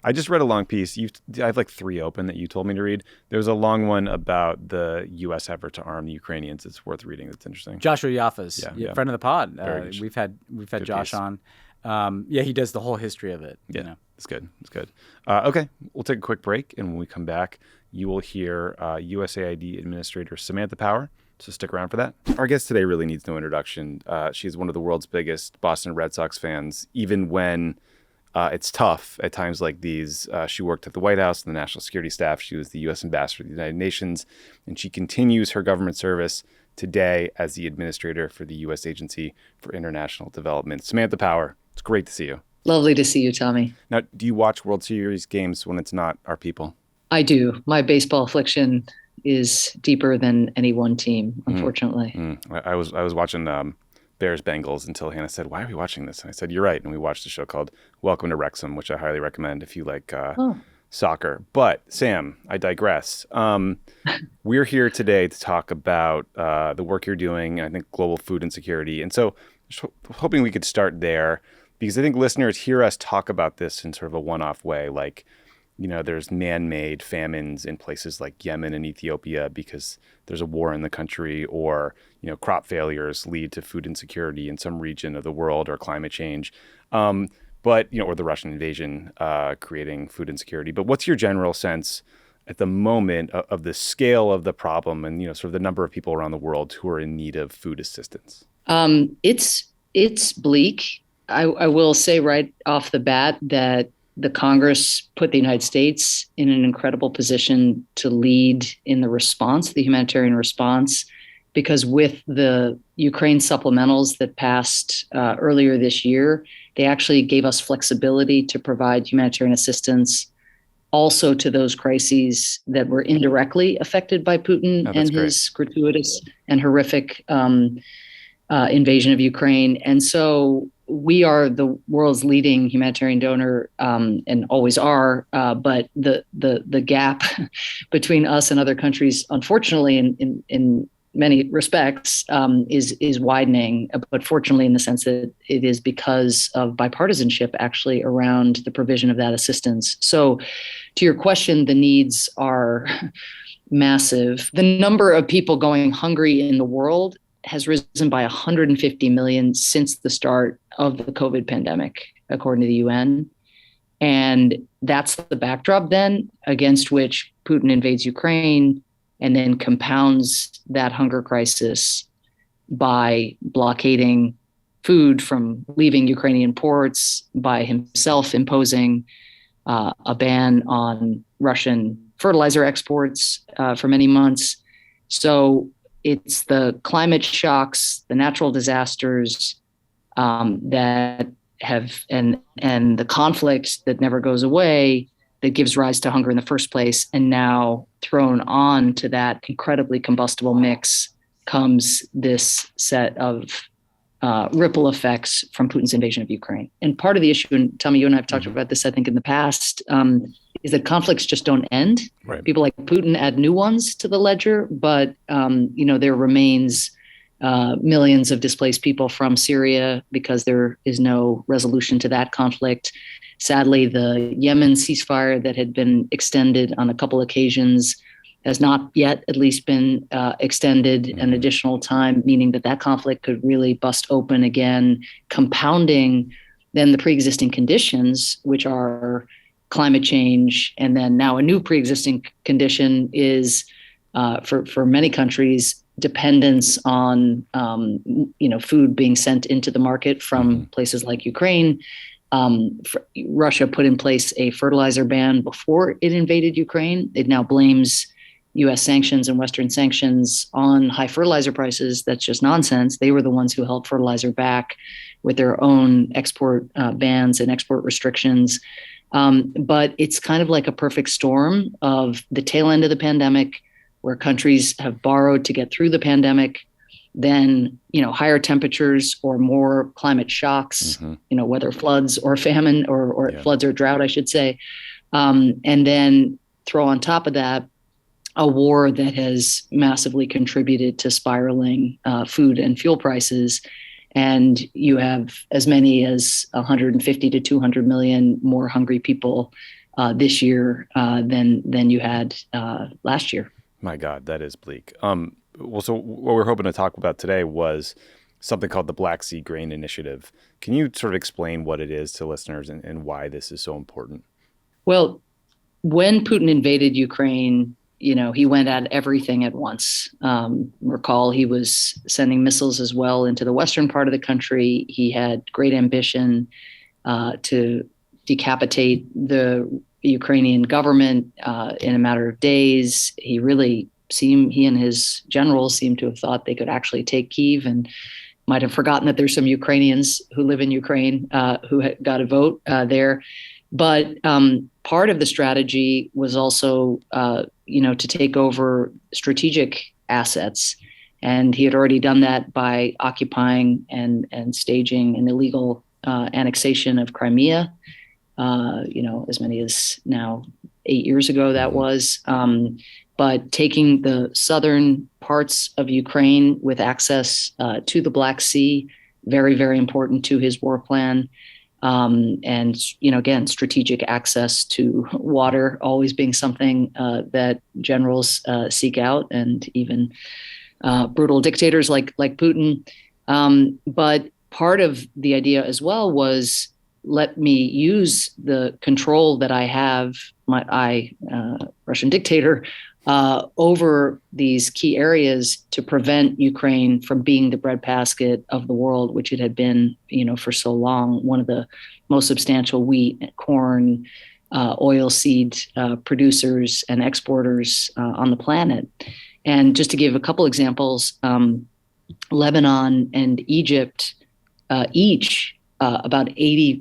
I just read a long piece. I have like 3 open that you told me to read. There was a long one about the U.S. effort to arm the Ukrainians. It's worth reading. That's interesting. Joshua Yaffas, friend of the pod. Very We've had good Josh piece. on. He does the whole history of it. Yeah, it's good. It's good. Okay, we'll take a quick break, and when we come back, you will hear USAID Administrator Samantha Power. So stick around for that. Our guest today really needs no introduction. She's one of the world's biggest Boston Red Sox fans, even when It's tough at times like these. She worked at the White House and the National Security Staff. She was the U.S. Ambassador to the United Nations, and she continues her government service today as the administrator for the U.S. Agency for International Development. Samantha Power, it's great to see you. Lovely to see you, Tommy. Now, do you watch World Series games when it's not our people? I do. My baseball affliction is deeper than any one team, unfortunately. I was watching Bears Bengals until Hannah said, "Why are we watching this?" And I said, "You're right." And we watched a show called Welcome to Wrexham, which I highly recommend if you like soccer. But Sam, I digress. We're here today to talk about the work you're doing, and I think global food insecurity. And so, just hoping we could start there, because I think listeners hear us talk about this in sort of a one-off way, like, there's man-made famines in places like Yemen and Ethiopia because there's a war in the country, or, crop failures lead to food insecurity in some region of the world, or climate change. But, or the Russian invasion creating food insecurity. But what's your general sense at the moment of the scale of the problem and, sort of the number of people around the world who are in need of food assistance? It's bleak. I will say right off the bat that the Congress put the United States in an incredible position to lead in the response, the humanitarian response, because with the Ukraine supplementals that passed earlier this year, they actually gave us flexibility to provide humanitarian assistance also to those crises that were indirectly affected by Putin and his gratuitous and horrific invasion of Ukraine. And so we are the world's leading humanitarian donor, and always are. But the gap between us and other countries, unfortunately, in many respects, is widening. But fortunately, in the sense that it is because of bipartisanship, actually, around the provision of that assistance. So, to your question, the needs are massive. The number of people going hungry in the world has risen by 150 million since the start of the COVID pandemic, according to the UN. And that's the backdrop then against which Putin invades Ukraine and then compounds that hunger crisis by blockading food from leaving Ukrainian ports, by himself imposing a ban on Russian fertilizer exports for many months. So it's the climate shocks, the natural disasters that have, and the conflict that never goes away that gives rise to hunger in the first place. And now thrown on to that incredibly combustible mix comes this set of ripple effects from Putin's invasion of Ukraine. And part of the issue, and Tommy, you and I have talked about this, I think, in the past, is that conflicts just don't end. Right. People like Putin add new ones to the ledger, but there remains millions of displaced people from Syria because there is no resolution to that conflict. Sadly, the Yemen ceasefire that had been extended on a couple occasions has not yet at least been extended an additional time, meaning that conflict could really bust open again, compounding then the pre-existing conditions, which are climate change. And then now a new pre-existing condition is for many countries, dependence on food being sent into the market from places like Ukraine. Russia put in place a fertilizer ban before it invaded Ukraine. It now blames U.S. sanctions and Western sanctions on high fertilizer prices. That's just nonsense. They were the ones who held fertilizer back with their own export bans and export restrictions. But it's kind of like a perfect storm of the tail end of the pandemic, where countries have borrowed to get through the pandemic, then, higher temperatures or more climate shocks, whether floods or famine or floods or drought, I should say. And then throw on top of that a war that has massively contributed to spiraling food and fuel prices. And you have as many as 150 to 200 million more hungry people this year than you had last year. My God, that is bleak. So what we're hoping to talk about today was something called the Black Sea Grain Initiative. Can you sort of explain what it is to listeners and why this is so important? Well, when Putin invaded Ukraine, he went at everything at once. Recall he was sending missiles as well into the western part of the country. He had great ambition to decapitate the Ukrainian government in a matter of days. He and his generals seemed to have thought they could actually take Kyiv, and might have forgotten that there's some Ukrainians who live in Ukraine who got a vote there. But part of the strategy was also, to take over strategic assets. And he had already done that by occupying and staging an illegal annexation of Crimea, as many as now 8 years ago that was. But taking the southern parts of Ukraine with access to the Black Sea, very, very important to his war plan. And, again, strategic access to water always being something that generals seek out, and even brutal dictators like Putin. But part of the idea as well was, let me use the control that I have, Russian dictator, over these key areas to prevent Ukraine from being the breadbasket of the world, which it had been, for so long, one of the most substantial wheat, corn, oilseed producers and exporters on the planet. And just to give a couple examples, Lebanon and Egypt, each about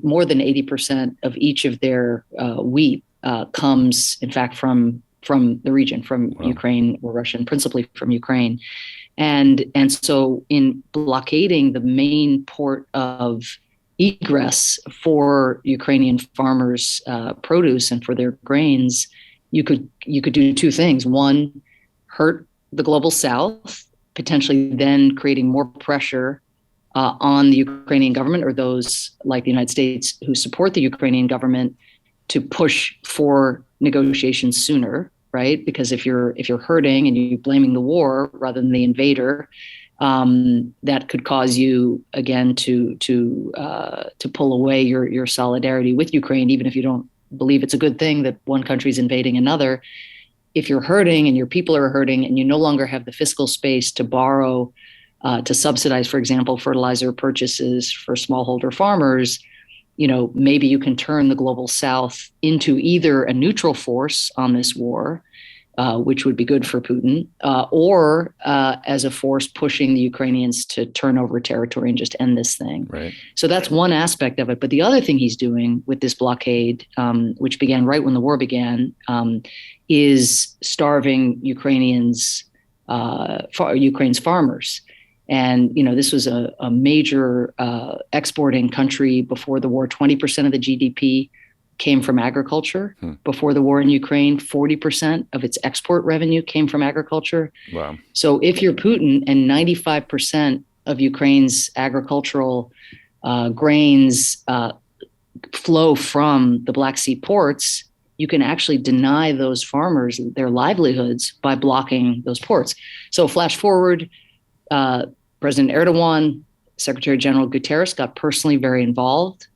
more than 80% of each of their wheat comes, in fact, from the region, from Ukraine or Russian, principally from Ukraine. And so in blockading the main port of egress for Ukrainian farmers' produce and for their grains, you could do two things. One, hurt the global south, potentially then creating more pressure on the Ukrainian government, or those like the United States who support the Ukrainian government, to push for negotiations sooner, right? Because if you're hurting and you're blaming the war rather than the invader, that could cause you again to pull away your solidarity with Ukraine, even if you don't believe it's a good thing that one country's invading another. If you're hurting and your people are hurting, and you no longer have the fiscal space to borrow to subsidize, for example, fertilizer purchases for smallholder farmers, maybe you can turn the global south into either a neutral force on this war, which would be good for Putin, or as a force pushing the Ukrainians to turn over territory and just end this thing. Right. So that's one aspect of it. But the other thing he's doing with this blockade, which began right when the war began, is starving Ukraine's farmers. And, this was a major exporting country before the war. 20% of the GDP came from agriculture. Before the war in Ukraine, 40% of its export revenue came from agriculture. Wow. So if you're Putin and 95% of Ukraine's agricultural grains flow from the Black Sea ports, you can actually deny those farmers their livelihoods by blocking those ports. So flash forward, President Erdogan, Secretary General Guterres got personally very involved,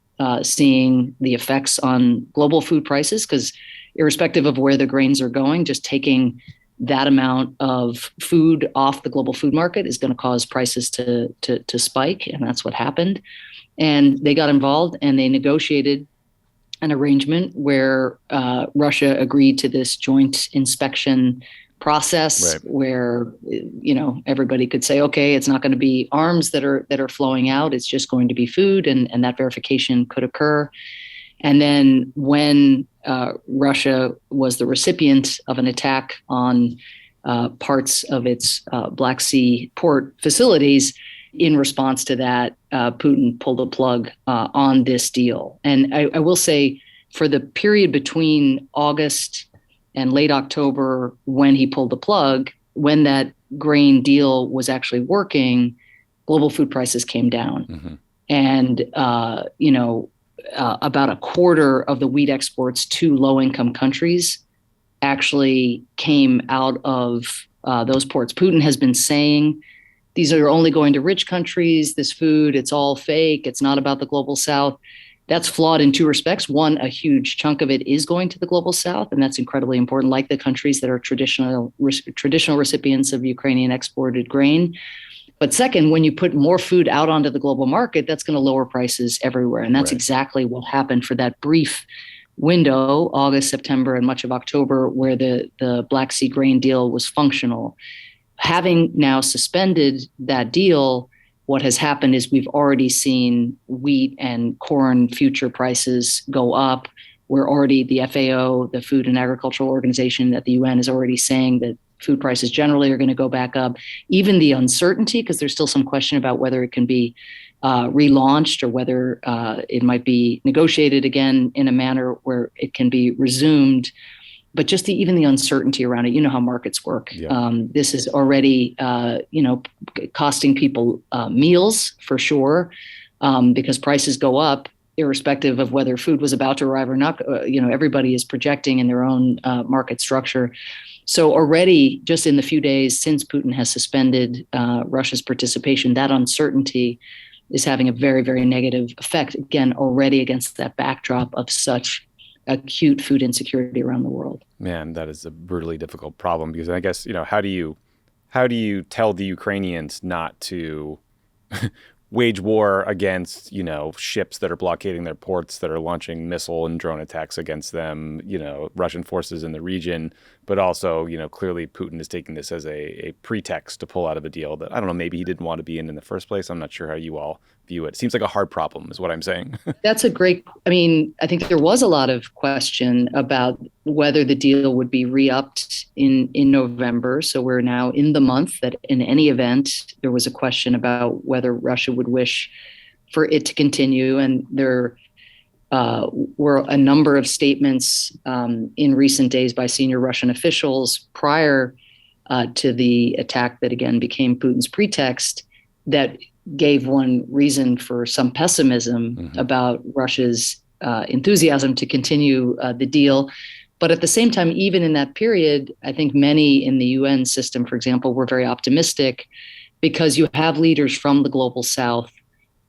seeing the effects on global food prices, because irrespective of where the grains are going, just taking that amount of food off the global food market is going to cause prices to spike. And that's what happened. And they got involved and they negotiated an arrangement where Russia agreed to this joint inspection process, right, where everybody could say, okay, it's not going to be arms that are flowing out, it's just going to be food, and that verification could occur. And then when Russia was the recipient of an attack on parts of its Black Sea port facilities, in response to that, Putin pulled the plug on this deal. And I will say, for the period between August and late October, when he pulled the plug, when that grain deal was actually working, global food prices came down. Mm-hmm. And, about a quarter of the wheat exports to low-income countries actually came out of those ports. Putin has been saying, these are only going to rich countries, this food, it's all fake, it's not about the global south. That's flawed in two respects. One, a huge chunk of it is going to the global south, and that's incredibly important, like the countries that are traditional recipients of Ukrainian exported grain. But second, when you put more food out onto the global market, that's going to lower prices everywhere. And that's Right. exactly what happened for that brief window, August, September, and much of October, where the Black Sea grain deal was functional. Having now suspended that deal, what has happened is we've already seen wheat and corn future prices go up. We're already, the FAO, the Food and Agricultural Organization at the UN, is already saying that food prices generally are going to go back up. Even the uncertainty, because there's still some question about whether it can be relaunched or whether it might be negotiated again in a manner where it can be resumed. But just even the uncertainty around it, you know how markets work. Yeah. This is already, costing people meals for sure, because prices go up irrespective of whether food was about to arrive or not. Everybody is projecting in their own market structure. So already, just in the few days since Putin has suspended Russia's participation, that uncertainty is having a very, very negative effect, again, already against that backdrop of such acute food insecurity around the world. Man, that is a brutally difficult problem, because I guess, how do you tell the Ukrainians not to wage war against, ships that are blockading their ports, that are launching missile and drone attacks against them, Russian forces in the region, but also, clearly Putin is taking this as a pretext to pull out of a deal that, I don't know, maybe he didn't want to be in the first place. I'm not sure how you all view it. It seems like a hard problem is what I'm saying. I think there was a lot of question about whether the deal would be re-upped in November. So we're now in the month that in any event, there was a question about whether Russia would wish for it to continue. And there were a number of statements in recent days by senior Russian officials prior to the attack that again became Putin's pretext that gave one reason for some pessimism about Russia's enthusiasm to continue the deal. But at the same time, even in that period, I think many in the UN system, for example, were very optimistic because you have leaders from the global South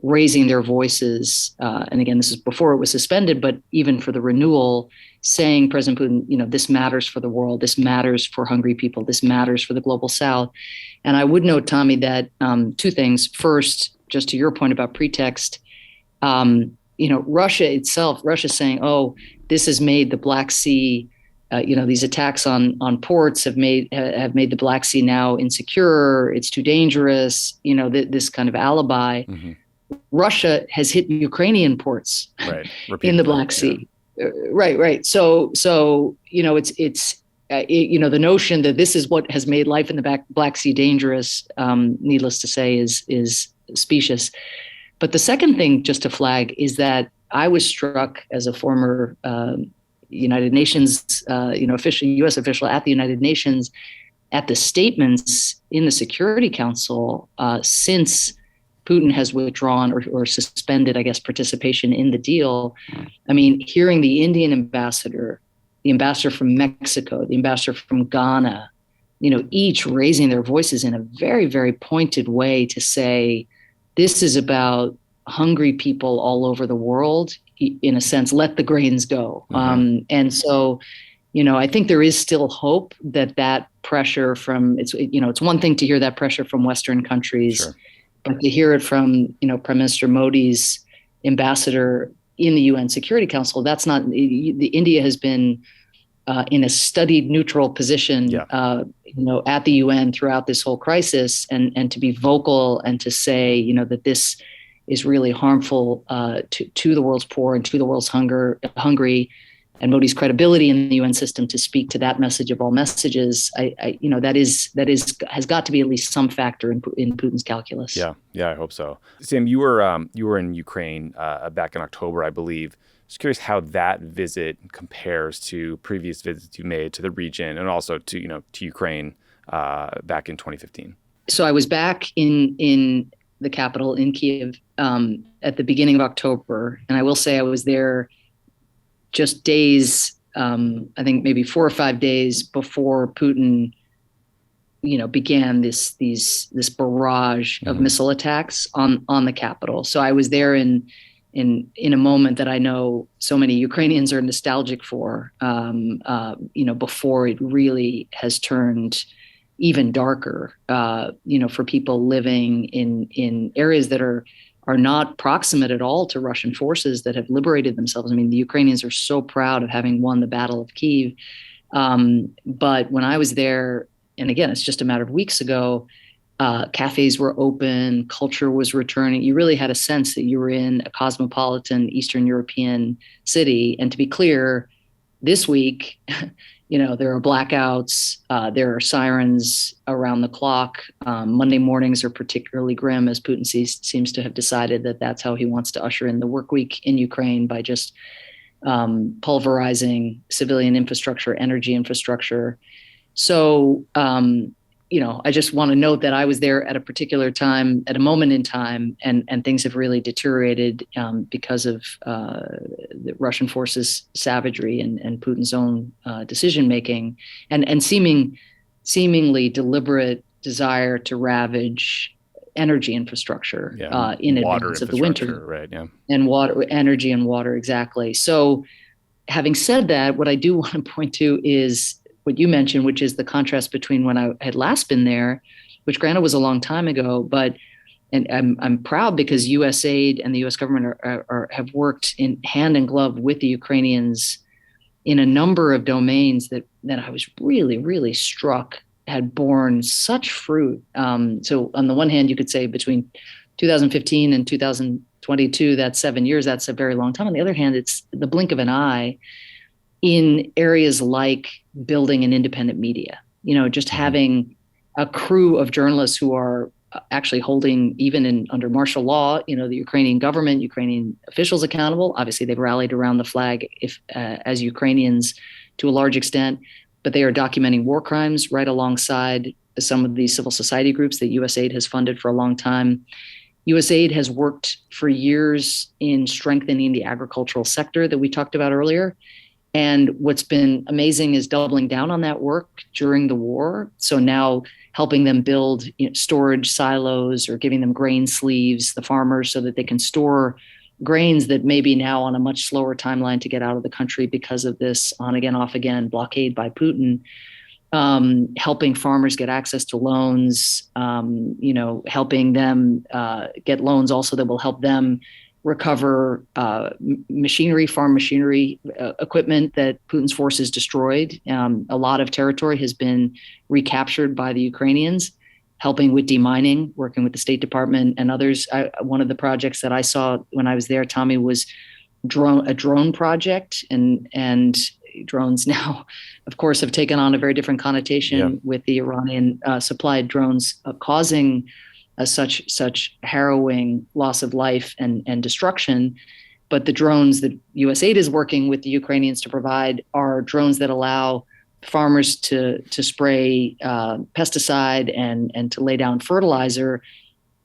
raising their voices. And again, this is before it was suspended, but even for the renewal, saying, President Putin, this matters for the world. This matters for hungry people. This matters for the global South. And I would note, Tommy, that two things. First, just to your point about pretext, Russia itself, Russia's saying, oh, this has made the Black Sea, these attacks on ports have made the Black Sea now insecure. It's too dangerous, this kind of alibi. Mm-hmm. Russia has hit Ukrainian ports in the Black Sea. Yeah. Right. So it's the notion that this is what has made life in the Black Sea dangerous, needless to say, is specious. But the second thing, just to flag, is that I was struck as a former United Nations, official, U.S. official at the United Nations, at the statements in the Security Council since Putin has withdrawn or suspended, I guess, participation in the deal. I mean, hearing the Indian ambassador, the ambassador from Mexico, the ambassador from Ghana, each raising their voices in a very, very pointed way to say, this is about hungry people all over the world, in a sense, let the grains go. Mm-hmm. And so, I think there is still hope that pressure from, it's one thing to hear that pressure from Western countries, sure, but to hear it from, Prime Minister Modi's ambassador in the UN Security Council, that's not, India has been in a studied neutral position, at the UN throughout this whole crisis, and to be vocal and to say, that this is really harmful to the world's poor and to the world's hungry, and Modi's credibility in the UN system to speak to that message of all messages, that has got to be at least some factor in Putin's calculus. Yeah, I hope so. Sam, you were in Ukraine back in October, I believe. Just curious how that visit compares to previous visits you made to the region and also to Ukraine back in 2015. So I was back in the capital in Kyiv at the beginning of October, and I will say I was there just days, I think maybe 4 or 5 days before Putin, began this barrage of missile attacks on the capital. So I was there in a moment that I know so many Ukrainians are nostalgic for, before it really has turned even darker, for people living in areas that are not proximate at all to Russian forces that have liberated themselves. I mean, the Ukrainians are so proud of having won the Battle of Kiev. But when I was there, and again, it's just a matter of weeks ago, cafes were open, culture was returning. You really had a sense that you were in a cosmopolitan Eastern European city. And to be clear, this week, there are blackouts, there are sirens around the clock. Monday mornings are particularly grim, as Putin seems to have decided that that's how he wants to usher in the work week in Ukraine, by just pulverizing civilian infrastructure, energy infrastructure. So, I just want to note that I was there at a particular time, at a moment in time, and things have really deteriorated because of the Russian forces' savagery and Putin's own decision making, and seemingly deliberate desire to ravage energy infrastructure in advance of the winter, right? Yeah, and energy and water, exactly. So, having said that, what I do want to point to is what you mentioned, which is the contrast between when I had last been there, which granted was a long time ago, but and I'm proud because USAID and the U.S. government have worked in hand in glove with the Ukrainians in a number of domains that I was really, really struck had borne such fruit. So on the one hand, you could say between 2015 and 2022, that's 7 years. That's a very long time. On the other hand, it's the blink of an eye in areas like building an independent media, just having a crew of journalists who are actually holding, even under martial law, the Ukrainian government, Ukrainian officials accountable. Obviously, they've rallied around the flag as Ukrainians to a large extent, but they are documenting war crimes right alongside some of these civil society groups that USAID has funded for a long time. USAID has worked for years in strengthening the agricultural sector that we talked about earlier. And what's been amazing is doubling down on that work during the war. So now helping them build storage silos or giving them grain sleeves, the farmers, so that they can store grains that may be now on a much slower timeline to get out of the country because of this on again, off again blockade by Putin. Helping farmers get access to loans, helping them get loans also that will help them recover farm machinery, equipment that Putin's forces destroyed. A lot of territory has been recaptured by the Ukrainians, helping with demining, working with the State Department and others. One of the projects that I saw when I was there, Tommy, was a drone project, and drones now, of course, have taken on a very different connotation with the Iranian supplied drones causing such harrowing loss of life and destruction. But the drones that USAID is working with the Ukrainians to provide are drones that allow farmers to spray pesticide and to lay down fertilizer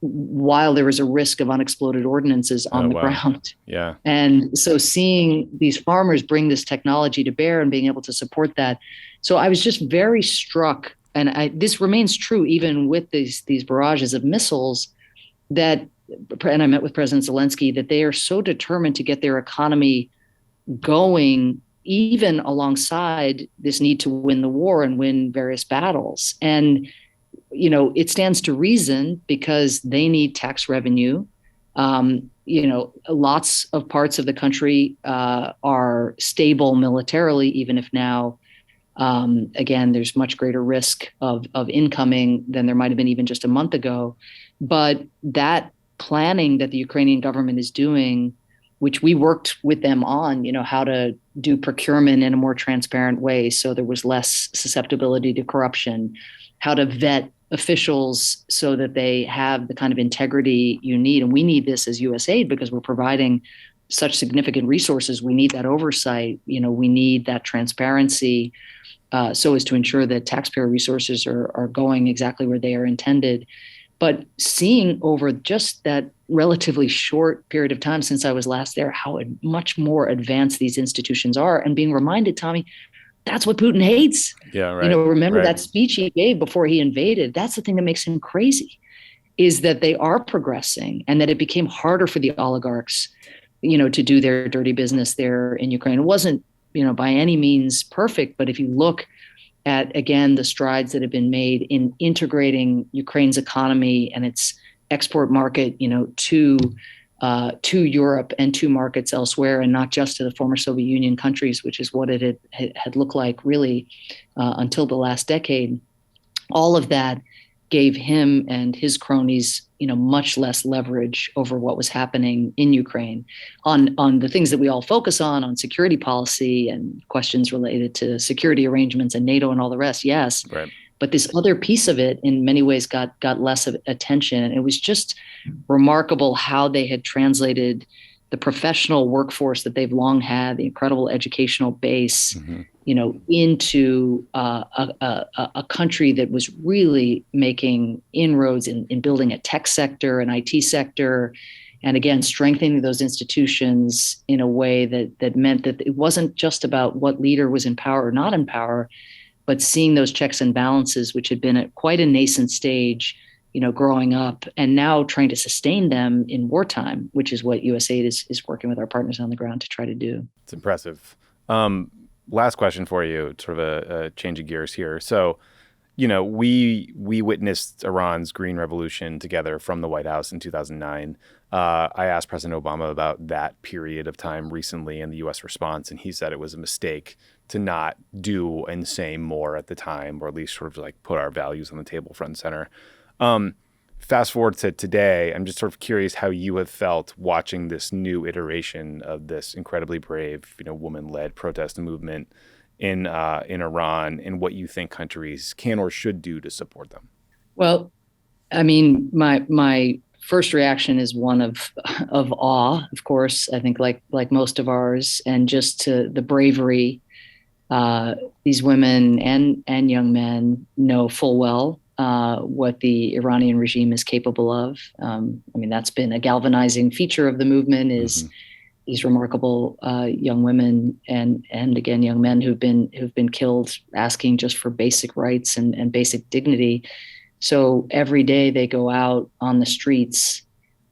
while there is a risk of unexploded ordnances on the ground. Yeah. And so seeing these farmers bring this technology to bear and being able to support that. So I was just very struck, and this remains true even with these barrages of missiles, and I met with President Zelensky, that they are so determined to get their economy going, even alongside this need to win the war and win various battles. And, it stands to reason because they need tax revenue. Lots of parts of the country are stable militarily, even if now, again, there's much greater risk of incoming than there might have been even just a month ago. But that planning that the Ukrainian government is doing, which we worked with them on, how to do procurement in a more transparent way so there was less susceptibility to corruption, how to vet officials so that they have the kind of integrity you need. And we need this as USAID because we're providing such significant resources. We need that oversight. We need that transparency so as to ensure that taxpayer resources are going exactly where they are intended. But seeing over just that relatively short period of time since I was last there, how much more advanced these institutions are, and being reminded, Tommy, that's what Putin hates. Yeah, right. Remember that speech he gave before he invaded? That's the thing that makes him crazy, is that they are progressing and that it became harder for the oligarchs, to do their dirty business there in Ukraine. It wasn't, by any means perfect, but if you look at, again, the strides that have been made in integrating Ukraine's economy and its export market, to Europe and to markets elsewhere, and not just to the former Soviet Union countries, which is what it had looked like really until the last decade. All of that gave him and his cronies, much less leverage over what was happening in Ukraine on the things that we all focus on security policy and questions related to security arrangements and NATO and all the rest. Yes. Right. But this other piece of it in many ways got less of attention. And it was just remarkable how they had translated the professional workforce that they've long had, the incredible educational base, into a country that was really making inroads in building a tech sector, an IT sector, and again, strengthening those institutions in a way that meant that it wasn't just about what leader was in power or not in power, but seeing those checks and balances, which had been at quite a nascent stage, growing up, and now trying to sustain them in wartime, which is what USAID is working with our partners on the ground to try to do. It's impressive. Last question for you, sort of a change of gears here. So, we witnessed Iran's Green Revolution together from the White House in 2009. I asked President Obama about that period of time recently and the U.S. response, and he said it was a mistake to not do and say more at the time, or at least sort of like put our values on the table front and center. Fast forward to today, I'm just sort of curious how you have felt watching this new iteration of this incredibly brave, woman-led protest movement in Iran, and what you think countries can or should do to support them. Well, I mean, my first reaction is one of awe, of course. I think like most of ours, and just to the bravery these women and young men know full well what the Iranian regime is capable of. That's been a galvanizing feature of the movement is these remarkable young women and again, young men who've been killed asking just for basic rights and basic dignity. So every day they go out on the streets,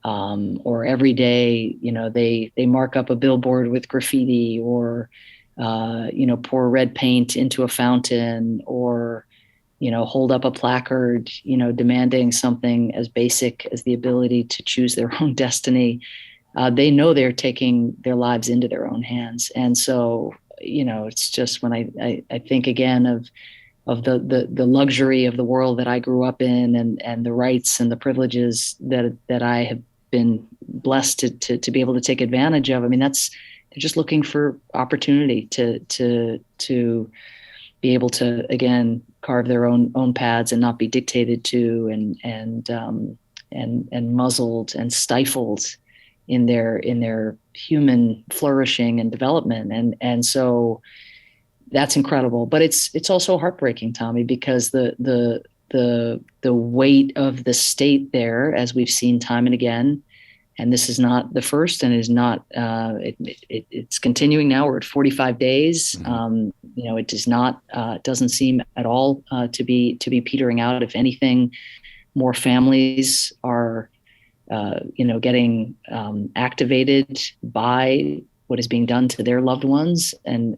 or every day, they mark up a billboard with graffiti, or pour red paint into a fountain, or hold up a placard, demanding something as basic as the ability to choose their own destiny. They know they're taking their lives into their own hands. And so, it's just when I think again of the luxury of the world that I grew up in, and the rights and the privileges that I have been blessed to be able to take advantage of. They're just looking for opportunity to be able to, again, carve their own paths and not be dictated to and muzzled and stifled in their human flourishing and development. And so that's incredible. But it's also heartbreaking, Tommy, because the weight of the state there, as we've seen time and again, and this is not the first, and is not. It's continuing now. We're at 45 days. It does not. Doesn't seem at all to be petering out. If anything, more families are, getting activated by what is being done to their loved ones, and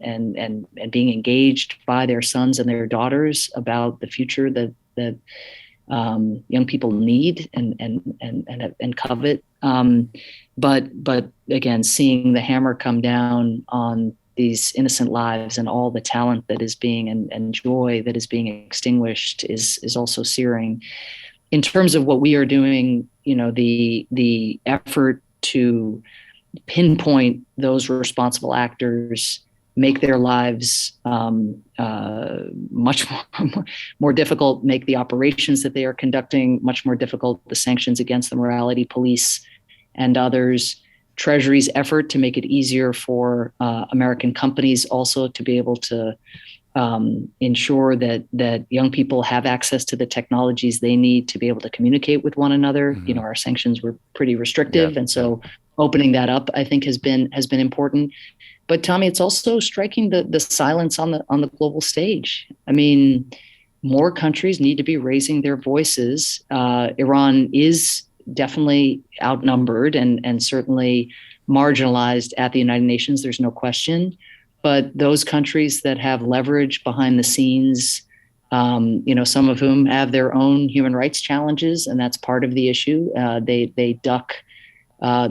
being engaged by their sons and their daughters about the future that young people need and covet. But again, seeing the hammer come down on these innocent lives and all the talent that is being and joy that is being extinguished is also searing. In terms of what we are doing, the effort to pinpoint those responsible actors, make their lives much more difficult, make the operations that they are conducting much more difficult, the sanctions against the morality police and others, Treasury's effort to make it easier for American companies also to be able to ensure that young people have access to the technologies they need to be able to communicate with one another. Our sanctions were pretty restrictive, and so opening that up, I think, has been important. But Tommy, it's also striking the silence on the global stage. More countries need to be raising their voices. Iran is definitely outnumbered and certainly marginalized at the United Nations. There's no question. But those countries that have leverage behind the scenes, some of whom have their own human rights challenges, and that's part of the issue. They duck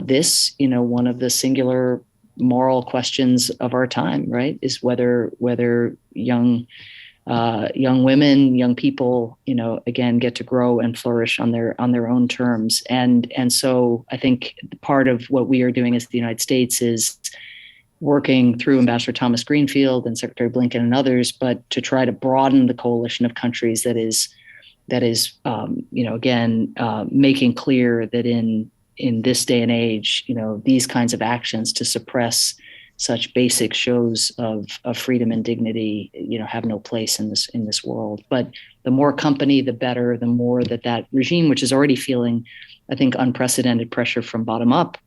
this. One of the singular moral questions of our time, right, is whether young women, young people, again, get to grow and flourish on their own terms. And so I think part of what we are doing as the United States is working through Ambassador Thomas Greenfield and Secretary Blinken and others, but to try to broaden the coalition of countries that is making clear that in this day and age, these kinds of actions to suppress such basic shows of freedom and dignity, have no place in this world. But the more company, the better. The more that regime, which is already feeling, I think, unprecedented pressure from bottom up,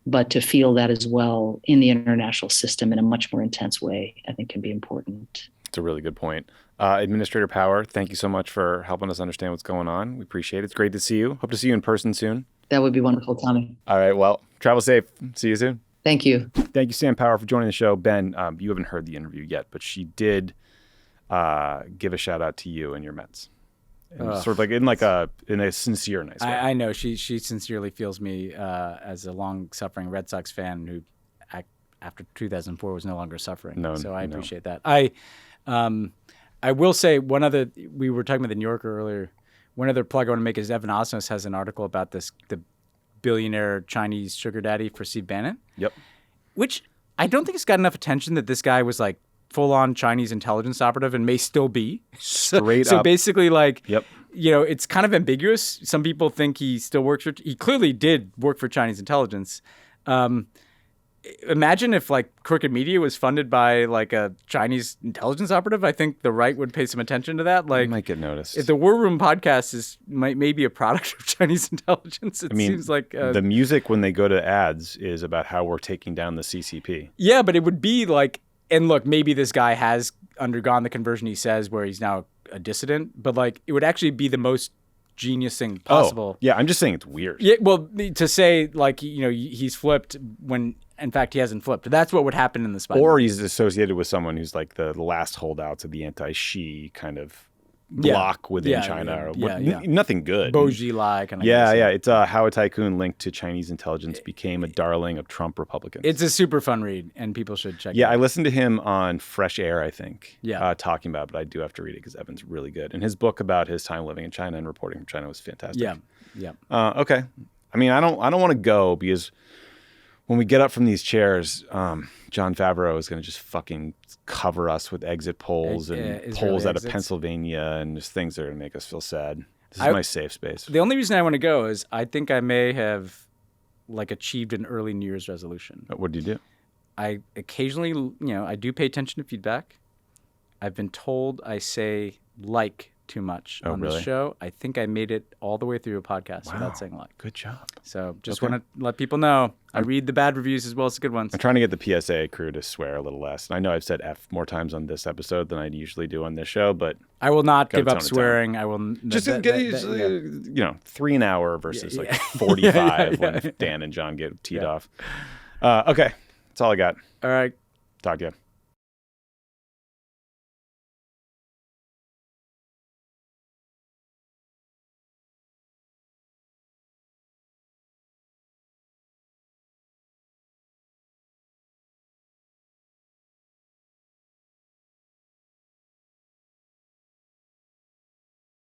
but to feel that as well in the international system in a much more intense way, I think, can be important. It's a really good point. Administrator Power, thank you so much for helping us understand what's going on. We appreciate it. It's great to see you. Hope to see you in person soon. That would be wonderful, Tommy. All right. Well, travel safe. See you soon. Thank you. Thank you, Sam Power, for joining the show. Ben, you haven't heard the interview yet, but she did give a shout out to you and your Mets. And sort of like in a sincere, nice way. I know she sincerely feels me as a long-suffering Red Sox fan who, after 2004, was no longer suffering. So I appreciate that. I will say one other. We were talking about the New Yorker earlier. One other plug I want to make is Evan Osnos has an article about the billionaire Chinese sugar daddy for Steve Bannon. Yep. Which I don't think it's got enough attention that this guy was like full-on Chinese intelligence operative and may still be. Straight up. So basically, yep. It's kind of ambiguous. Some people think he still works for. He clearly did work for Chinese intelligence. Imagine if Crooked Media was funded by a Chinese intelligence operative. I think the right would pay some attention to that. It might get noticed. If the War Room podcast might be a product of Chinese intelligence, seems like the music when they go to ads is about how we're taking down the CCP. Yeah, but it would be and look, maybe this guy has undergone the conversion he says, where he's now a dissident. But it would actually be the most genius thing possible. Oh, yeah, I'm just saying it's weird. Yeah, well, to say he's flipped when in fact he hasn't flipped. That's what would happen in the spy. Or he's associated with someone who's the last holdouts of the anti-Xi kind of block within China. Nothing good. Bo Xilai kind of. Yeah. It's how a tycoon linked to Chinese intelligence became a darling of Trump Republicans. It's a super fun read, and people should check it out. Yeah, I listened to him on Fresh Air, I think, talking about it, but I do have to read it because Evan's really good. And his book about his time living in China and reporting from China was fantastic. Yeah. Okay. I mean, I don't want to go because when we get up from these chairs, John Favreau is going to just fucking cover us with exit polls and polls out of Pennsylvania and just things that are going to make us feel sad. This is my safe space. The only reason I want to go is I think I may have achieved an early New Year's resolution. What do you do? I occasionally, I do pay attention to feedback. I've been told I say too much on this show. I think I made it all the way through a podcast without saying Good job. So just want to let people know I read the bad reviews as well as the good ones. I'm trying to get the PSA crew to swear a little less. And I know I've said F more times on this episode than I usually do on this show, but I will not give up swearing. I will just get 3 an hour versus 45 when Dan and John get teed off. Okay, that's all I got. All right. Talk to you.